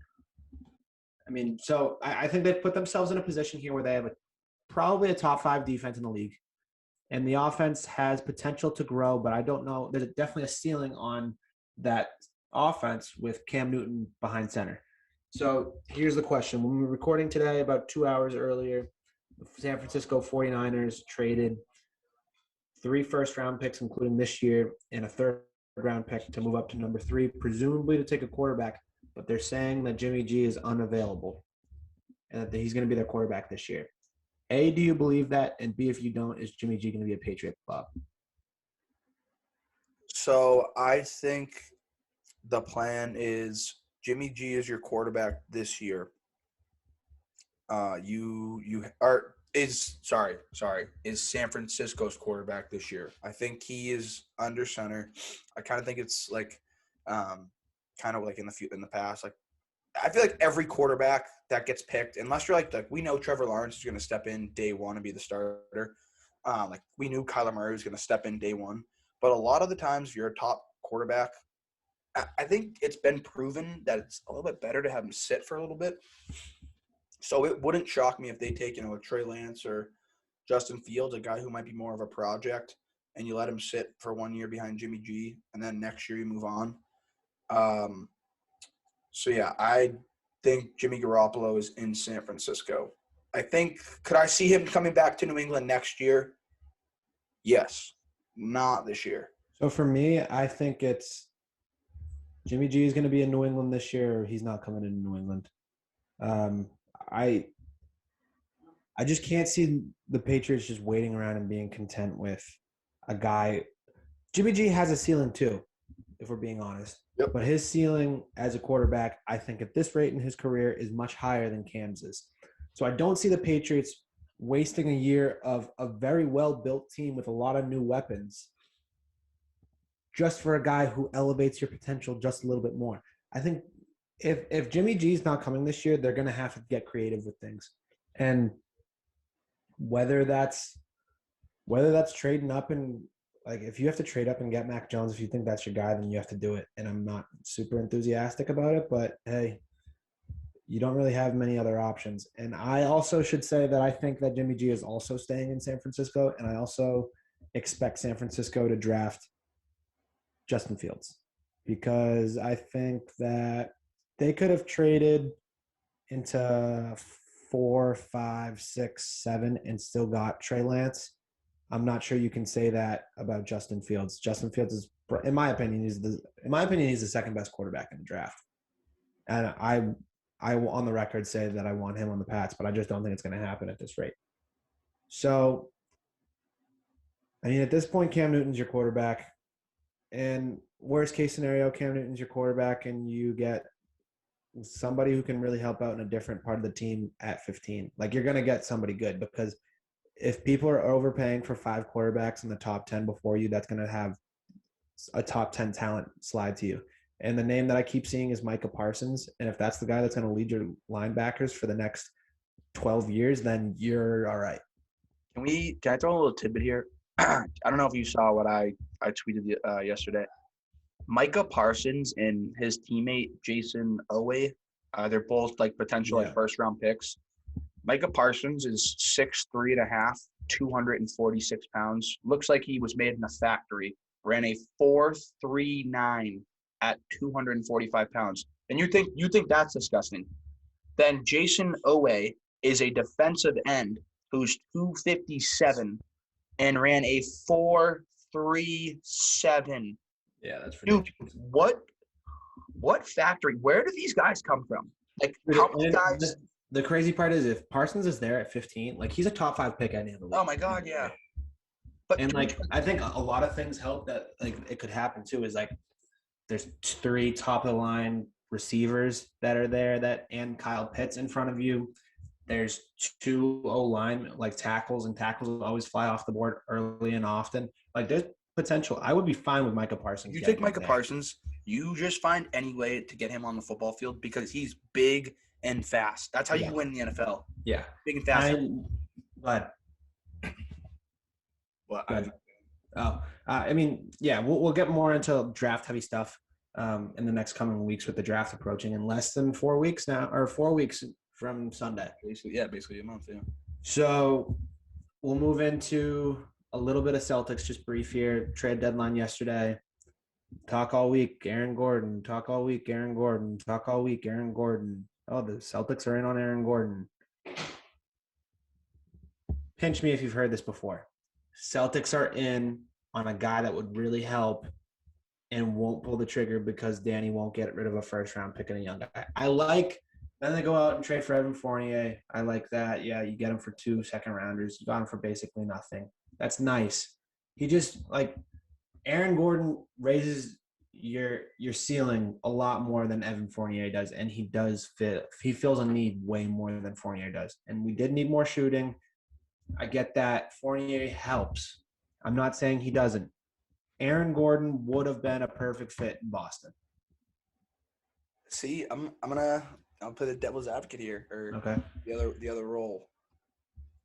So I think they've put themselves in a position here where they have probably a top 5 defense in the league. And the offense has potential to grow, but I don't know. There's definitely a ceiling on that offense with Cam Newton behind center. So here's the question. When we were recording today, about 2 hours earlier, the San Francisco 49ers traded 3 first-round picks, including this year, and a third-round pick to move up to number 3, presumably to take a quarterback. But they're saying that Jimmy G is unavailable and that he's going to be their quarterback this year. A, do you believe that? And B, if you don't, is Jimmy G going to be a Patriot Bob?
So I think the plan is Jimmy G is your quarterback this year. Is San Francisco's quarterback this year. I think he is under center. I kind of think it's like, kind of like in the past, like I feel like every quarterback that gets picked, unless you're like we know Trevor Lawrence is going to step in day one and be the starter. Like we knew Kyler Murray was going to step in day one, but a lot of the times if you're a top quarterback, I think it's been proven that it's a little bit better to have him sit for a little bit. So it wouldn't shock me if they take, a Trey Lance or Justin Fields, a guy who might be more of a project, and you let him sit for 1 year behind Jimmy G, and then next year you move on. So, yeah, I think Jimmy Garoppolo is in San Francisco. Could I see him coming back to New England next year? Yes. Not this year.
So for me, I think it's Jimmy G is going to be in New England this year, or he's not coming in New England. I just can't see the Patriots just waiting around and being content with a guy. Jimmy G has a ceiling too, if we're being honest.
Yep.
But his ceiling as a quarterback, I think at this rate in his career is much higher than Cam's is. So I don't see the Patriots wasting a year of a very well-built team with a lot of new weapons just for a guy who elevates your potential just a little bit more. I think if Jimmy G's not coming this year, they're going to have to get creative with things. And whether that's trading up and like if you have to trade up and get Mac Jones, if you think that's your guy, then you have to do it. And I'm not super enthusiastic about it, but hey, you don't really have many other options. And I also should say that I think that Jimmy G is also staying in San Francisco, and I also expect San Francisco to draft Justin Fields because I think that they could have traded into 4, 5, 6, 7 and still got Trey Lance. I'm not sure you can say that about Justin Fields. Justin Fields is, in my opinion, he's the second best quarterback in the draft. And I will on the record say that I want him on the Pats, but I just don't think it's going to happen at this rate. So, I mean, at this point, Cam Newton's your quarterback. And worst case scenario, Cam Newton's your quarterback, and you get somebody who can really help out in a different part of the team at 15. Like, you're going to get somebody good because if people are overpaying for 5 quarterbacks in the top 10 before you, that's going to have a top 10 talent slide to you. And the name that I keep seeing is Micah Parsons. And if that's the guy that's going to lead your linebackers for the next 12 years, then you're all right.
Can I throw a little tidbit here? I don't know if you saw what I tweeted yesterday. Micah Parsons and his teammate Jason Owe, they're both like potential like first round picks. Micah Parsons is 6'3.5", 246 pounds. Looks like he was made in a factory. Ran a 4.39 at 245 pounds. And you think that's disgusting? Then Jason Owe is a defensive end who's 257 and ran a 4.37.
Yeah, that's ridiculous.
Dude, what factory? Where do these guys come from? Like, how many guys?
The crazy part is if Parsons is there at 15, like he's a top 5 pick any of the league.
Oh my God, yeah.
And like I think a lot of things help that like it could happen too is like there's 3 top of the line receivers that are there and Kyle Pitts in front of you. There's 2 O-line like tackles, and tackles always fly off the board early and often. Like there's potential. I would be fine with Micah Parsons.
You take Micah Parsons, you just find any way to get him on the football field because he's big and fast. That's how you win in the NFL.
Yeah.
Big and fast.
I mean, yeah, we'll get more into draft heavy stuff in the next coming weeks with the draft approaching in less than 4 weeks now, or 4 weeks from Sunday.
Basically a month, yeah.
So we'll move into a little bit of Celtics, just brief here. Trade deadline yesterday. Talk all week, Aaron Gordon. Talk all week, Aaron Gordon. Talk all week, Aaron Gordon. Oh, the Celtics are in on Aaron Gordon. Pinch me if you've heard this before. Celtics are in on a guy that would really help and won't pull the trigger because Danny won't get rid of a first-round pick and a young guy. Then they go out and trade for Evan Fournier. I like that. Yeah, you get him for 2 second-rounders. You got him for basically nothing. That's nice. He just, like, Aaron Gordon raises your ceiling a lot more than Evan Fournier does, and he fills a need way more than Fournier does. And we did need more shooting. I get that. Fournier helps. I'm not saying he doesn't. Aaron Gordon would have been a perfect fit in Boston.
See, I'll play the devil's advocate here, or
Okay.
the other role.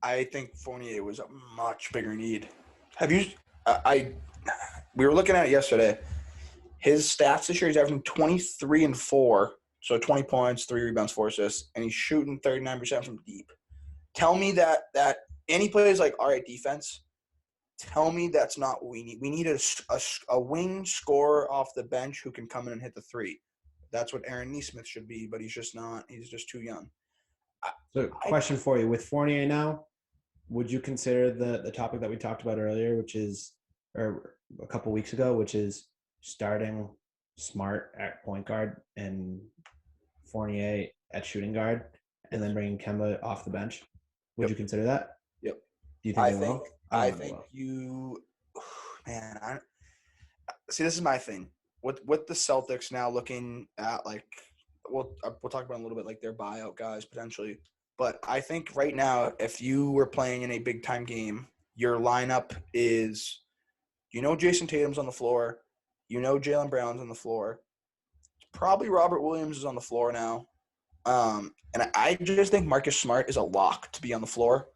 I think Fournier was a much bigger need. We were looking at it yesterday. His stats this year, he's averaging 23 and 4, so 20 points, 3 rebounds, 4 assists, and he's shooting 39% from deep. Tell me that and he plays like all right defense. Tell me that's not what we need. We need a wing scorer off the bench who can come in and hit the three. That's what Aaron Nesmith should be, but he's just not. He's just too young.
So, question for you: with Fournier now, would you consider the topic that we talked about earlier, or a couple weeks ago, which is starting Smart at point guard and Fournier at shooting guard, and then bringing Kemba off the bench? Would you consider that?
Yep.
Do you think they will?
I think you, man. See, this is my thing. With the Celtics now looking at we'll talk about in a little bit like their buyout guys potentially, but I think right now if you were playing in a big time game, your lineup is, Jason Tatum's on the floor, Jaylen Brown's on the floor, probably Robert Williams is on the floor now, and I just think Marcus Smart is a lock to be on the floor.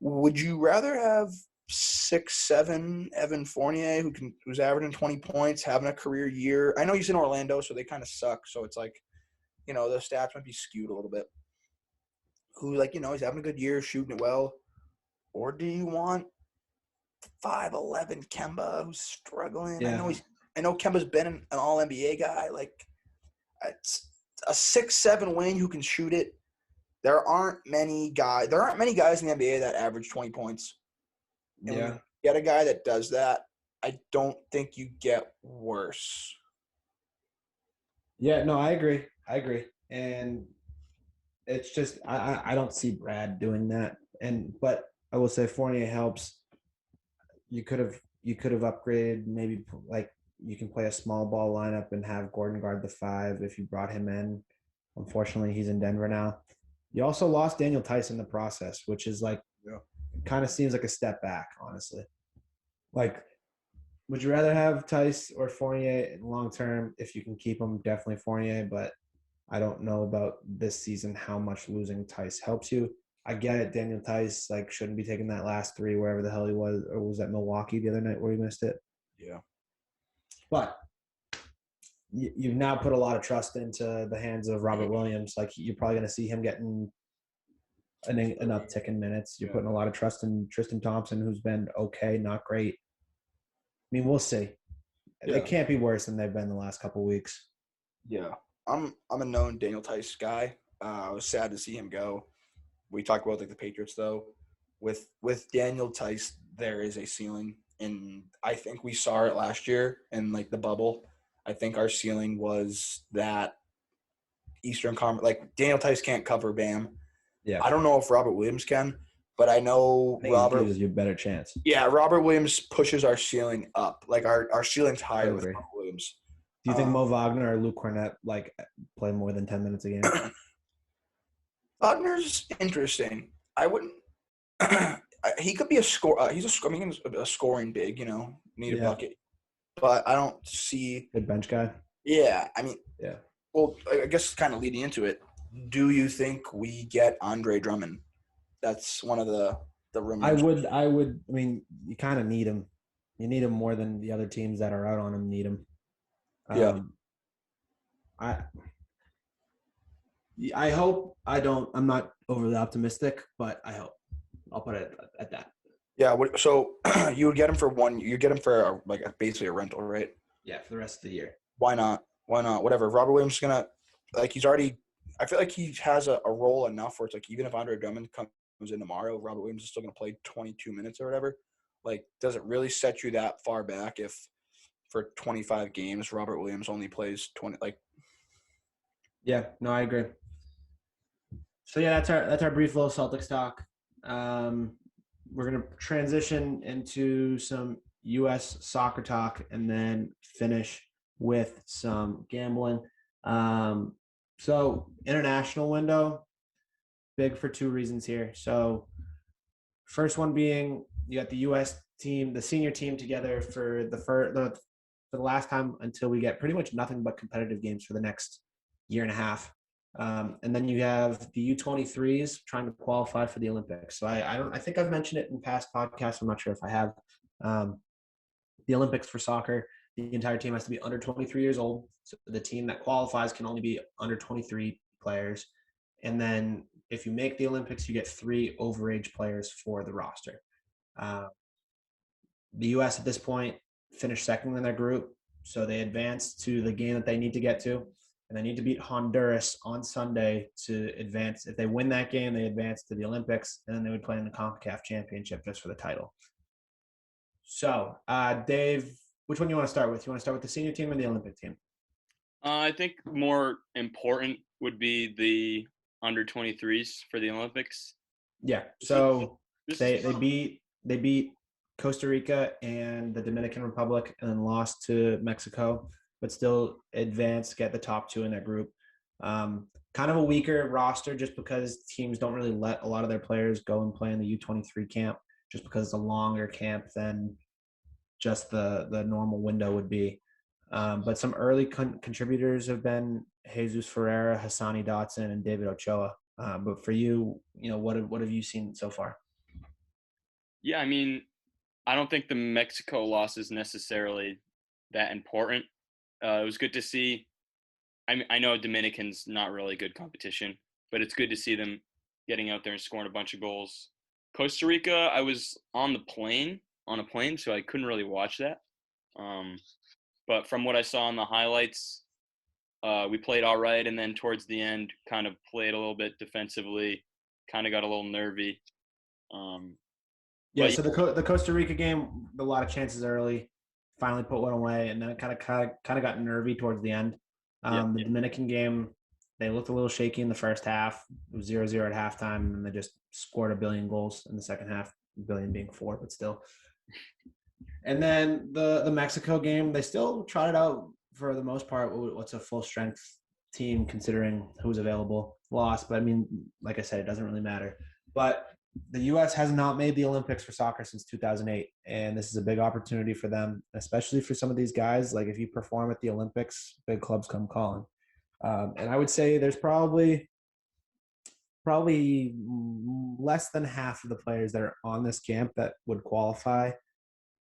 Would you rather have 6'7" Evan Fournier who's averaging 20 points, having a career year? I know he's in Orlando, so they kind of suck. So it's like, the stats might be skewed a little bit. Who he's having a good year, shooting it well, or do you want 5'11" Kemba who's struggling?
Yeah.
I know Kemba's been an All NBA guy. It's a 6'7" wing who can shoot it. There aren't many guys in the NBA that average 20 points. And when you get a guy that does that, I don't think you get worse.
Yeah, no, I agree. And it's just I don't see Brad doing that. But I will say Fournier helps. You could have upgraded, maybe you can play a small ball lineup and have Gordon guard the 5 if you brought him in. Unfortunately, he's in Denver now. You also lost Daniel Tice in the process, which is kind of seems like a step back, honestly. Would you rather have Tice or Fournier long term? If you can keep him, definitely Fournier, but I don't know about this season how much losing Tice helps you. I get it. Daniel Tice shouldn't be taking that last 3 wherever the hell he was, or was that Milwaukee the other night where he missed it?
Yeah.
But you've now put a lot of trust into the hands of Robert Williams. You're probably going to see him getting an uptick in minutes. You're putting a lot of trust in Tristan Thompson, who's been okay, not great. I mean, we'll see. Yeah. It can't be worse than they've been the last couple of weeks.
Yeah, I'm a known Daniel Tice guy. I was sad to see him go. We talk about the Patriots though. With Daniel Tice, there is a ceiling, and I think we saw it last year in the bubble. I think our ceiling was that Eastern Conference. Daniel Tice can't cover Bam.
Yeah.
I don't know if Robert Williams can, but I know Robert
gives you a better chance.
Yeah, Robert Williams pushes our ceiling up. Our ceiling's higher with Robert Williams.
Do you think Mo Wagner or Luke Cornett play more than 10 minutes a game?
Wagner's interesting. I wouldn't. He could be a score. He's a scoring big. Need a bucket. But I don't see
good bench guy.
Yeah, I mean.
Yeah.
Well, I guess kind of leading into it. Do you think we get Andre Drummond? That's one of the rumors.
I would. I mean, you kind of need him. You need him more than the other teams that are out on him need him.
Yeah.
I hope I'm not overly optimistic, but I hope. I'll put it at that.
Yeah. So you would get him for you get him for basically a rental, right?
Yeah, for the rest of the year.
Why not? Whatever. Robert Williams is gonna he's already. I feel like he has a role enough where it's even if Andre Drummond comes in tomorrow, Robert Williams is still gonna play 22 minutes or whatever. Does it really set you that far back if for 25 games Robert Williams only plays 20?
Yeah. No, I agree. So yeah, that's our brief little Celtics talk. we're going to transition into some U.S. soccer talk and then finish with some gambling. So international window, big for two reasons here. So first one being you got the U.S. team, the senior team together for for the last time until we get pretty much nothing but competitive games for the next year and a half. And then you have the U23s trying to qualify for the Olympics. So I think I've mentioned it in past podcasts. I'm not sure if I have. Um, the Olympics for soccer, the entire team has to be under 23 years old. So the team that qualifies can only be under 23 players. And then if you make the Olympics, you get 3 overage players for the roster. Uh, the U.S. at this point finished second in their group, so they advance to the game that they need to get to, and they need to beat Honduras on Sunday to advance. If they win that game, they advance to the Olympics, and then they would play in the CONCACAF Championship just for the title. So, Dave, which one do you want to start with? You want to start with the senior team or the Olympic team?
I think more important would be the under 23s for the Olympics.
Yeah. So they beat Costa Rica and the Dominican Republic and then lost to Mexico, but still advanced, get the top 2 in their group. Kind of a weaker roster just because teams don't really let a lot of their players go and play in the U23 camp just because it's a longer camp than just the normal window would be. But some early contributors have been Jesus Ferreira, Hassani Dotson, and David Ochoa. But for you, what have you seen so far?
Yeah, I mean, I don't think the Mexico loss is necessarily that important. It was good to see. I know Dominican's not really good competition, but it's good to see them getting out there and scoring a bunch of goals. Costa Rica, I was on a plane, so I couldn't really watch that. But from what I saw in the highlights, we played all right, and then towards the end, kind of played a little bit defensively, kind of got a little nervy.
Yeah, so the Costa Rica game, a lot of chances early, finally put one away, and then it kind of got nervy towards the end. The Dominican game, they looked a little shaky in the first half. It was 0-0 at halftime, and they just scored a billion goals in the second half, a billion being 4, but still. And then the Mexico game, they still trotted out for the most part what's a full strength team considering who's available. Lost, but I mean, like I said, it doesn't really matter. But the U.S. has not made the Olympics for soccer since 2008, and this is a big opportunity for them, especially for some of these guys. Like if you perform at the Olympics, big clubs come calling. And I would say there's probably less than half of the players that are on this camp that would qualify,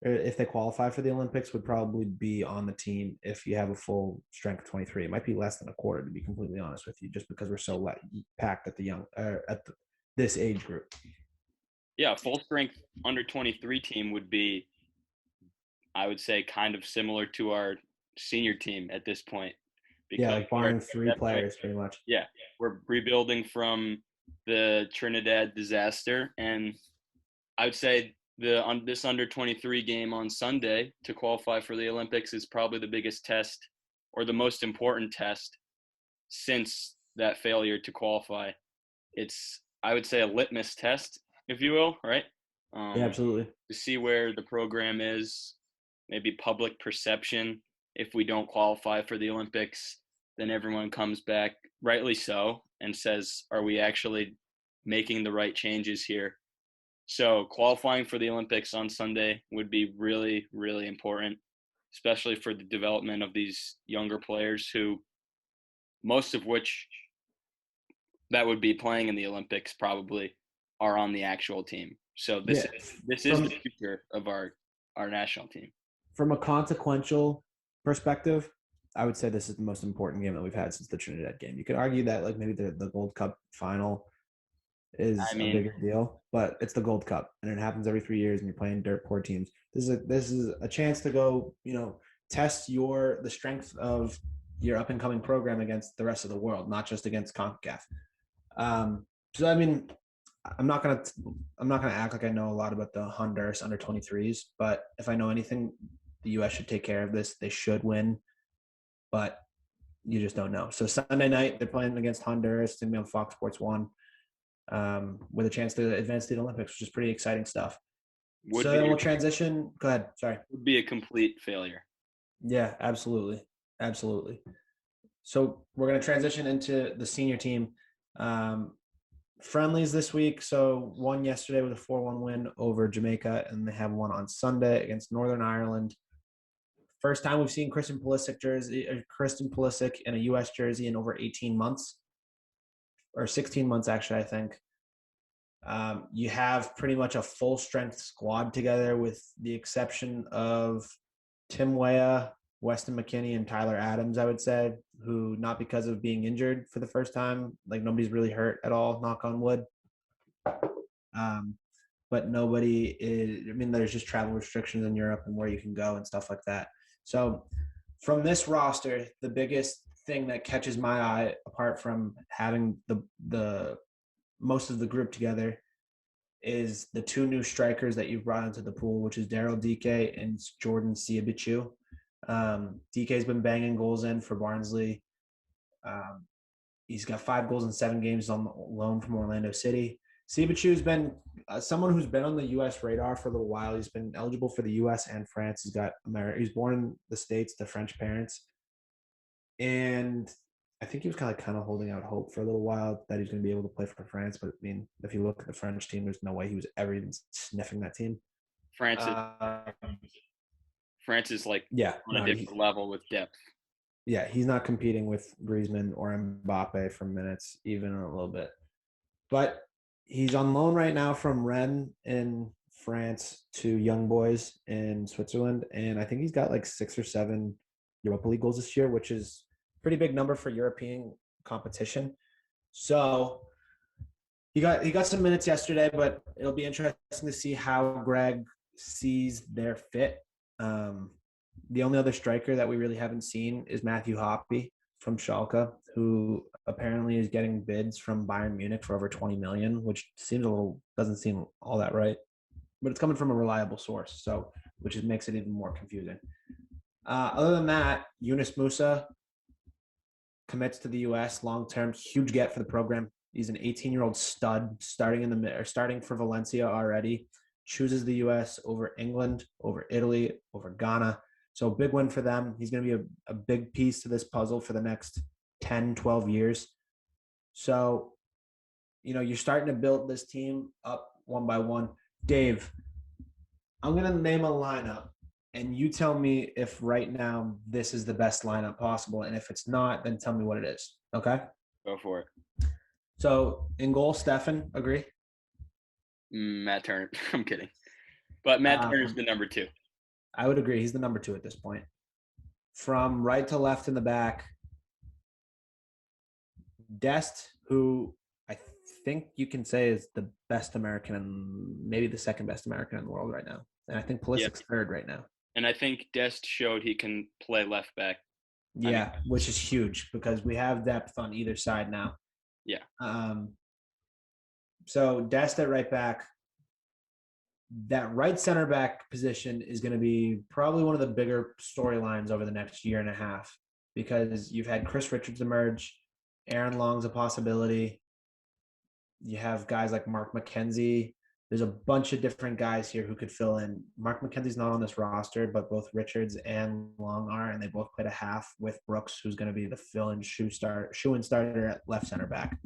or if they qualify for the Olympics, would probably be on the team if you have a full strength 23. It might be less than a quarter, to be completely honest with you, just because we're so packed at this age group.
Yeah, full strength under 23 team would be, I would say, kind of similar to our senior team at this point.
Yeah, like barring 3 players, pretty much.
Yeah, we're rebuilding from the Trinidad disaster, and I would say this under 23 game on Sunday to qualify for the Olympics is probably the biggest test or the most important test since that failure to qualify. It's, I would say, a litmus test, if you will, right?
Yeah, absolutely.
To see where the program is, maybe public perception. If we don't qualify for the Olympics, then everyone comes back, rightly so, and says, are we actually making the right changes here? So qualifying for the Olympics on Sunday would be really, really important, especially for the development of these younger players who, most of which that would be playing in the Olympics probably are on the actual team. So this is the future of our national team.
From a consequential perspective, I would say this is the most important game that we've had since the Trinidad game. You could argue that like maybe the Gold Cup final is a bigger deal, but it's the Gold Cup and it happens every 3 years and you're playing dirt poor teams. This is a chance to go, test the strength of your up and coming program against the rest of the world, not just against CONCACAF. So I mean, I'm not gonna act like I know a lot about the Honduras under 23s, but if I know anything, the U.S. should take care of this. They should win, but you just don't know. So Sunday night they're playing against Honduras. It's gonna be on Fox Sports 1. with a chance to advance to the Olympics, which is pretty exciting stuff.
Would
So
be
then we'll transition. Go ahead. Sorry.
would be a complete failure.
Yeah, absolutely. Absolutely. So we're going to transition into the senior team. Friendlies this week. So one yesterday with a 4-1 win over Jamaica, and they have one on Sunday against Northern Ireland. First time we've seen Kristen Pulisic in a U.S. jersey in over 18 months, or 16 months actually, I think. You have pretty much a full strength squad together, with the exception of Tim Weah, Weston McKennie, and Tyler Adams, I would say, who, not because of being injured for the first time, like nobody's really hurt at all, knock on wood. But nobody is, I mean, there's just travel restrictions in Europe and where you can go and stuff like that. So from this roster, the biggest thing that catches my eye, apart from having the most of the group together, is the two new strikers that you've brought into the pool, which is Daryl Dike and Jordan Siabichu. DK's been banging goals in for Barnsley. He's got 5 goals in 7 games on loan from Orlando City. Siabichu's been someone who's been on the U.S. radar for a little while. He's been eligible for the U.S. and France. He's born in the States to French parents. And I think he was kind of holding out hope for a little while that he's going to be able to play for France. But I mean, if you look at the French team, there's no way he was ever even sniffing that team.
France is like on a different level with depth.
Yeah, he's not competing with Griezmann or Mbappe for minutes, even a little bit. But he's on loan right now from Rennes in France to Young Boys in Switzerland. And I think he's got like 6 or 7 Europa League goals this year, which is a pretty big number for European competition. So he got some minutes yesterday, but it'll be interesting to see how Greg sees their fit. The only other striker that we really haven't seen is Matthew Hoppe from Schalke, who apparently is getting bids from Bayern Munich for over 20 million, which doesn't seem all that right, but it's coming from a reliable source, so which makes it even more confusing. Other than that, Yunus Musa commits to the U.S. long-term, huge get for the program. He's an 18-year-old stud starting for Valencia already. Chooses the U.S. over England, over Italy, over Ghana. So big win for them. He's going to be a big piece to this puzzle for the next 10, 12 years. So, you're starting to build this team up one by one. Dave, I'm going to name a lineup, and you tell me if right now this is the best lineup possible. And if it's not, then tell me what it is. Okay?
Go for it.
So in goal, Stefan, agree?
Matt Turner. I'm kidding. But Matt Turner's the number 2.
I would agree. He's the number 2 at this point. From right to left in the back, Dest, who I think you can say is the best American and maybe the second best American in the world right now. And I think Pulisic's third right now.
And I think Dest showed he can play left back.
Yeah, which is huge because we have depth on either side now.
Yeah.
So Dest at right back. That right center back position is going to be probably one of the bigger storylines over the next year and a half because you've had Chris Richards emerge. Aaron Long's a possibility. You have guys like Mark McKenzie. There's a bunch of different guys here who could fill in. Mark McKenzie's not on this roster, but both Richards and Long are, and they both played a half with Brooks, who's going to be the fill-in shoe-in starter at left center back.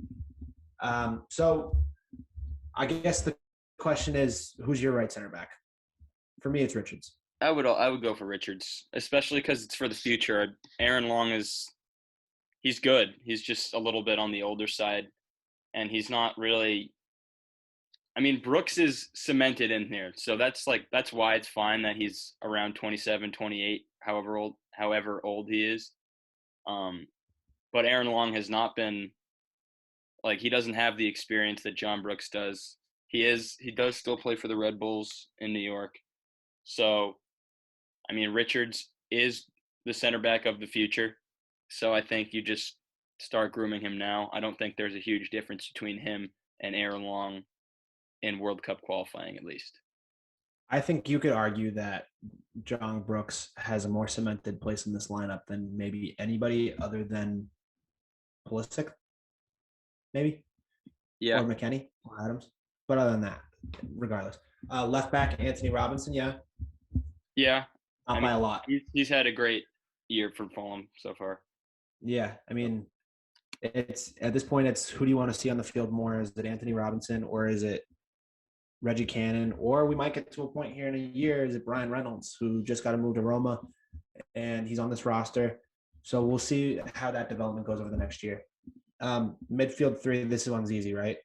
So I guess the question is, who's your right center back? For me, it's Richards.
I would go for Richards, especially because it's for the future. Aaron Long he's good. He's just a little bit on the older side, and he's not really. I mean, Brooks is cemented in here, so that's why it's fine that he's around 27, 28, however old he is. But Aaron Long has not been he doesn't have the experience that John Brooks does. He does still play for the Red Bulls in New York. So, I mean, Richards is the center back of the future. So I think you just start grooming him now. I don't think there's a huge difference between him and Aaron Long in World Cup qualifying, at least.
I think you could argue that John Brooks has a more cemented place in this lineup than maybe anybody other than Pulisic. Maybe.
Yeah.
or McKennie or Adams. But other than that, regardless. Left back, Anthony Robinson, yeah.
Yeah.
Not by a lot.
He's had a great year for Fulham so far.
Yeah. I mean, it's at this point, it's who do you want to see on the field more? Is it Anthony Robinson or is it Reggie Cannon? Or we might get to a point here in a year, is it Brian Reynolds, who just got to move to Roma and he's on this roster. So we'll see how that development goes over the next year. Midfield three, this one's easy, right?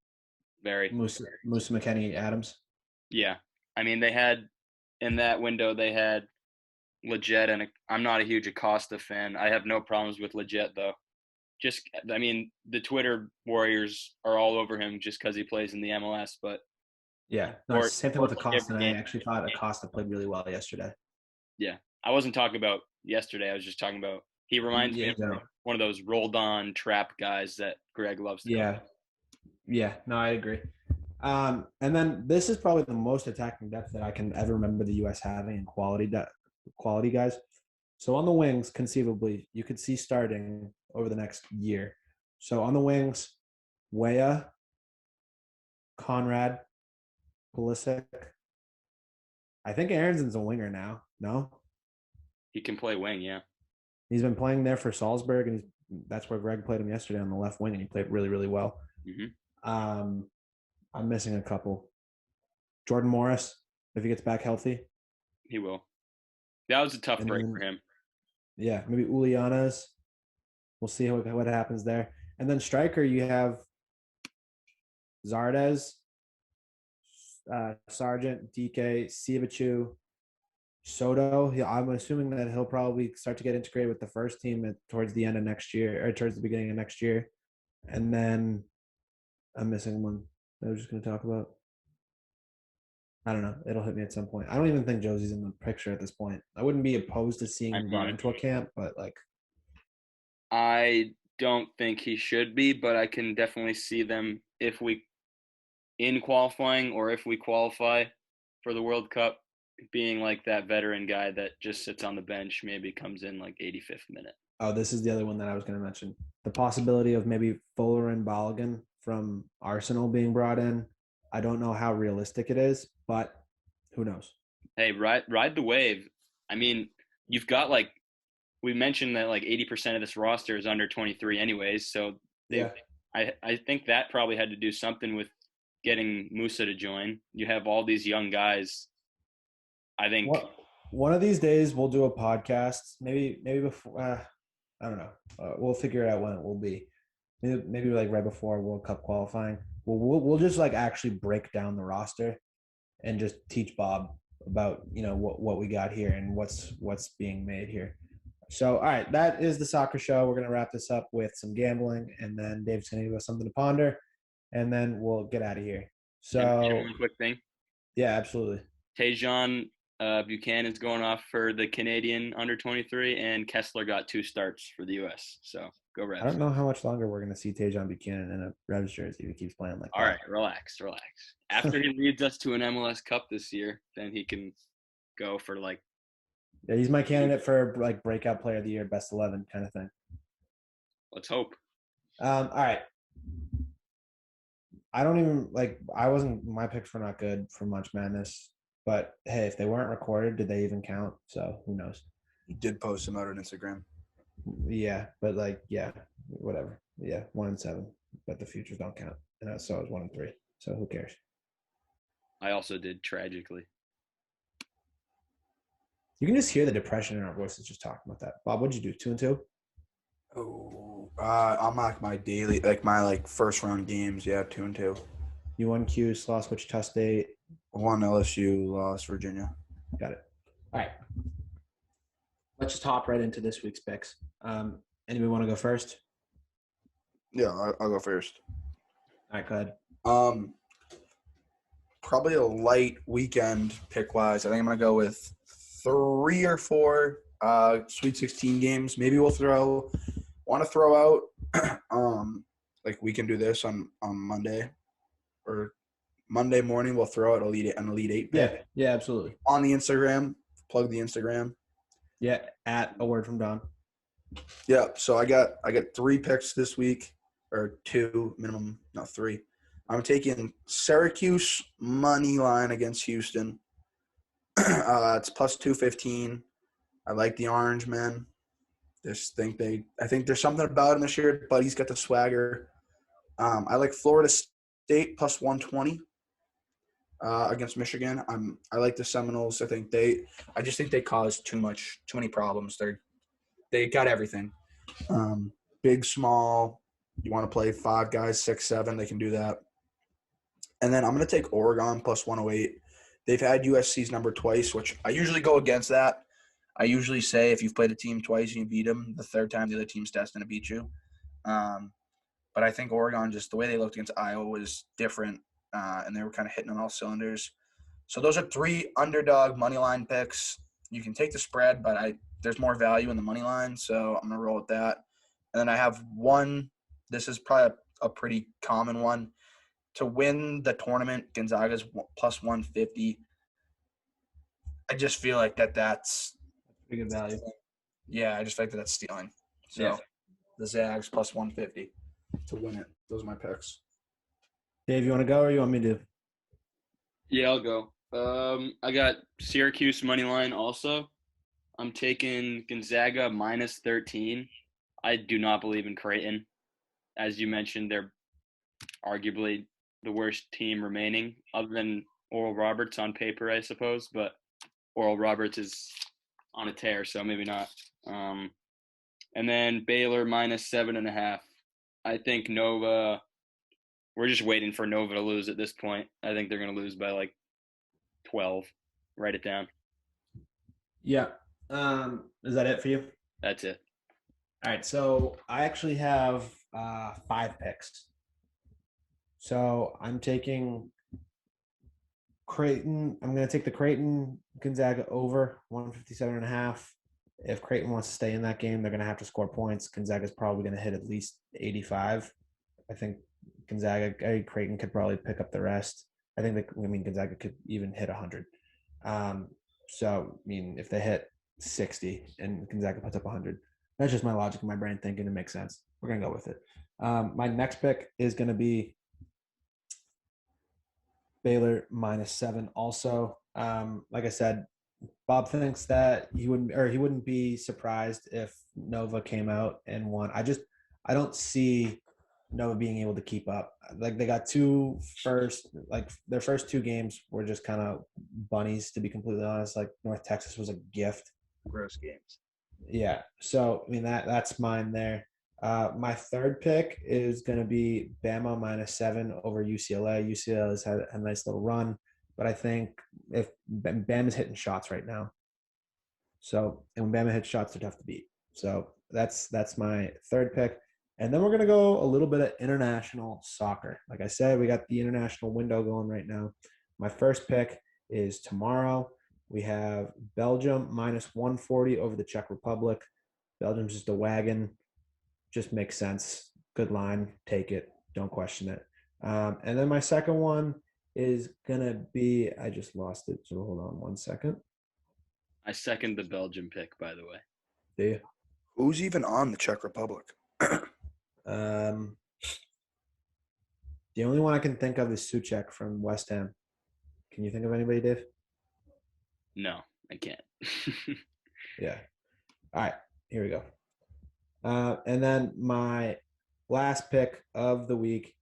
Very.
Musa McKennie, Adams.
Yeah. I mean, they had in that window, they had Leggett, and I'm not a huge Acosta fan. I have no problems with Leggett, though. I mean, the Twitter warriors are all over him just because he plays in the MLS, but
yeah, no, same thing with Acosta. And I actually thought Acosta played really well yesterday.
Yeah, I wasn't talking about yesterday. I was just talking about he reminds me of one of those rolled on trap guys that Greg loves to call.
Yeah, no, I agree. And then this is probably the most attacking depth that I can ever remember the U.S. having in quality guys. So on the wings, conceivably, you could see starting over the next year. So on the wings, Weah, Conrad, Pulisic. I think Aaronson's a winger now. No?
He can play wing, yeah.
He's been playing there for Salzburg, and that's where Greg played him yesterday on the left wing, and he played really, really well.
Mm-hmm.
I'm missing a couple. Jordan Morris, if he gets back healthy.
He will. That was a tough break for him.
Yeah, maybe Ulianas. We'll see what happens there. And then striker, you have Zardes, Sargent, DK, Sivachu, Soto. I'm assuming that he'll probably start to get integrated with the first team towards the end of next year, or towards the beginning of next year. And then I'm missing one that I was just going to talk about. I don't know. It'll hit me at some point. I don't even think Josie's in the picture at this point. I wouldn't be opposed to seeing him brought into a camp, but
I don't think he should be, but I can definitely see them if we in qualifying or if we qualify for the World Cup, being like that veteran guy that just sits on the bench, maybe comes in like 85th minute.
Oh, this is the other one that I was going to mention. The possibility of maybe Fuller and Balogun from Arsenal being brought in. I don't know how realistic it is, but who knows?
Hey, ride the wave. I mean, you've got we mentioned that 80% of this roster is under 23 anyways, so I think that probably had to do something with getting Musa to join. You have all these young guys. I think
one of these days we'll do a podcast. Maybe before. I don't know. We'll figure it out when it will be. Maybe right before World Cup qualifying. We'll just actually break down the roster and just teach Bob about what we got here and what's being made here. So all right, that is the soccer show. We're gonna wrap this up with some gambling, and then Dave's gonna give us something to ponder, and then we'll get out of here. So
one quick thing.
Yeah, absolutely.
Tajon Buchanan's going off for the Canadian under 23, and Kessler got 2 starts for the U.S. So go Revs.
I don't know how much longer we're going to see Tajon Buchanan in a Revs jersey if he keeps playing like that.
All right, relax. After he leads us to an MLS Cup this year, then he can go for
Yeah, he's my candidate for breakout player of the year, best 11 kind of thing.
Let's hope.
All right. I don't even my picks were not good for March Madness. But hey, if they weren't recorded, did they even count? So who knows?
You did post them out on Instagram.
Yeah, but whatever. Yeah, 1-7, but the futures don't count. And so I was 1-3. So who cares?
I also did tragically.
You can just hear the depression in our voices just talking about that. Bob, what'd you do? 2-2?
Oh, I'm my daily my first round games. Yeah, 2-2.
You won Q's, lost Wichita State.
Won LSU, lost Virginia.
Got it. All right. Let's just hop right into this week's picks. Anybody want to go first?
Yeah, I'll go first.
All right, go ahead.
Probably a light weekend pick-wise. I think I'm going to go with 3 or 4 Sweet 16 games. Maybe we'll throw out we can do this on Monday or Monday morning. We'll throw out an Elite 8 pick.
Yeah, absolutely.
On the Instagram. Plug the Instagram.
Yeah, at A Word from Don.
Yeah, so I got 3 picks this week, or 2 minimum, not 3. I'm taking Syracuse money line against Houston. It's plus 215. I like the Orange men. I think there's something about him this year. Buddy's got the swagger. I like Florida State plus 120 against Michigan. I like the Seminoles. I just think they cause too many problems. They got everything. Big, small. You want to play 5 guys, 6, 7, they can do that. And then I'm going to take Oregon plus 108. They've had USC's number twice, which I usually go against that. I usually say if you've played a team twice and you beat them, the third time the other team's destined to beat you. But I think Oregon, just the way they looked against Iowa was different, and they were kind of hitting on all cylinders. So those are 3 underdog money line picks. You can take the spread, but there's more value in the money line, so I'm going to roll with that. And then I have one. This is probably a pretty common one. To win the tournament, Gonzaga's plus 150. I just feel like that's
Pretty good value.
Yeah, I just feel like that's stealing. So
Yeah.
the Zags plus 150 to win it. Those are my picks.
Dave, you want to go or you want me to?
Yeah, I'll go. I got Syracuse money line also. I'm taking Gonzaga minus 13. I do not believe in Creighton. As you mentioned, they're arguably the worst team remaining, other than Oral Roberts on paper, I suppose. But Oral Roberts is on a tear, so maybe not. And then Baylor minus 7.5. I think Nova. We're just waiting for Nova to lose at this point. I think they're going to lose by like 12. Write it down.
Yeah. Is that it for you?
That's it.
All right. So I actually have 5 picks. So I'm taking Creighton. I'm going to take the Creighton Gonzaga over 157.5. If Creighton wants to stay in that game, they're going to have to score points. Gonzaga's probably going to hit at least 85. I think Creighton could probably pick up the rest. Gonzaga could even hit 100. If they hit 60 and Gonzaga puts up 100, that's just my logic in my brain thinking it makes sense. We're going to go with it. My next pick is going to be Baylor minus 7 also. Like I said, Bob thinks that he wouldn't be surprised if Nova came out and won. I don't see Nova being able to keep up. Like they got their first 2 games were just kind of bunnies, to be completely honest. Like North Texas was a gift.
Gross games.
Yeah. So that's mine there. My third pick is going to be Bama minus 7 over UCLA. UCLA has had a nice little run, but I think if Bama's hitting shots right now, and when Bama hits shots, they're tough to beat. So that's my third pick. And then we're going to go a little bit of international soccer. Like I said, we got the international window going right now. My first pick is tomorrow. We have Belgium minus 140 over the Czech Republic. Belgium's just a wagon. Just makes sense. Good line. Take it. Don't question it. And then my second one is going to be – I just lost it, so hold on one second.
I second the Belgium pick, by the way.
Do you?
Who's even on the Czech Republic?
The only one I can think of is Suchek from West Ham. Can you think of anybody, Dave?
No, I can't.
Yeah. All right. Here we go. And then my last pick of the week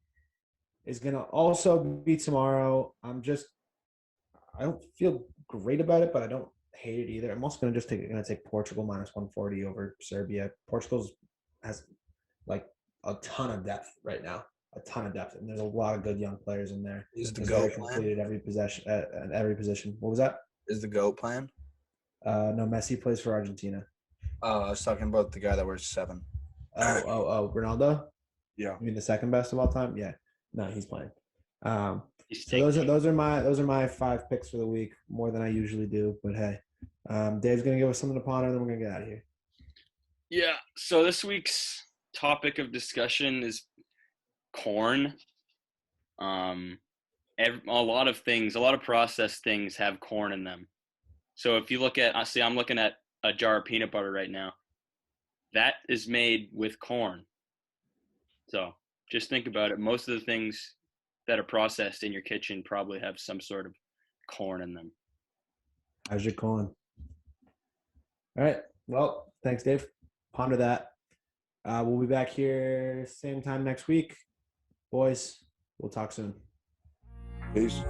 is going to also be tomorrow. I don't feel great about it, but I don't hate it either. I'm also going to take Portugal minus 140 over Serbia. Portugal has like a ton of depth right now, and there's a lot of good young players in there.
Is the
GOAT
GOAT
completed every possession at every position? What was that?
Is the GOAT plan?
No, Messi plays for Argentina.
I was talking about the guy that wears 7.
Ronaldo?
Yeah.
You mean the second best of all time? Yeah. No, he's playing.
He's
So those are my 5 picks for the week, more than I usually do. But hey, Dave's gonna give us something to ponder, and then we're gonna get out of here.
Yeah. So this week's topic of discussion is corn. A lot of processed things have corn in them. So if you look at, I'm looking at a jar of peanut butter right now. That is made with corn. So just think about it. Most of the things that are processed in your kitchen probably have some sort of corn in them.
How's your corn? All right. Well, thanks, Dave. Ponder that. We'll be back here same time next week. Boys, we'll talk soon.
Peace.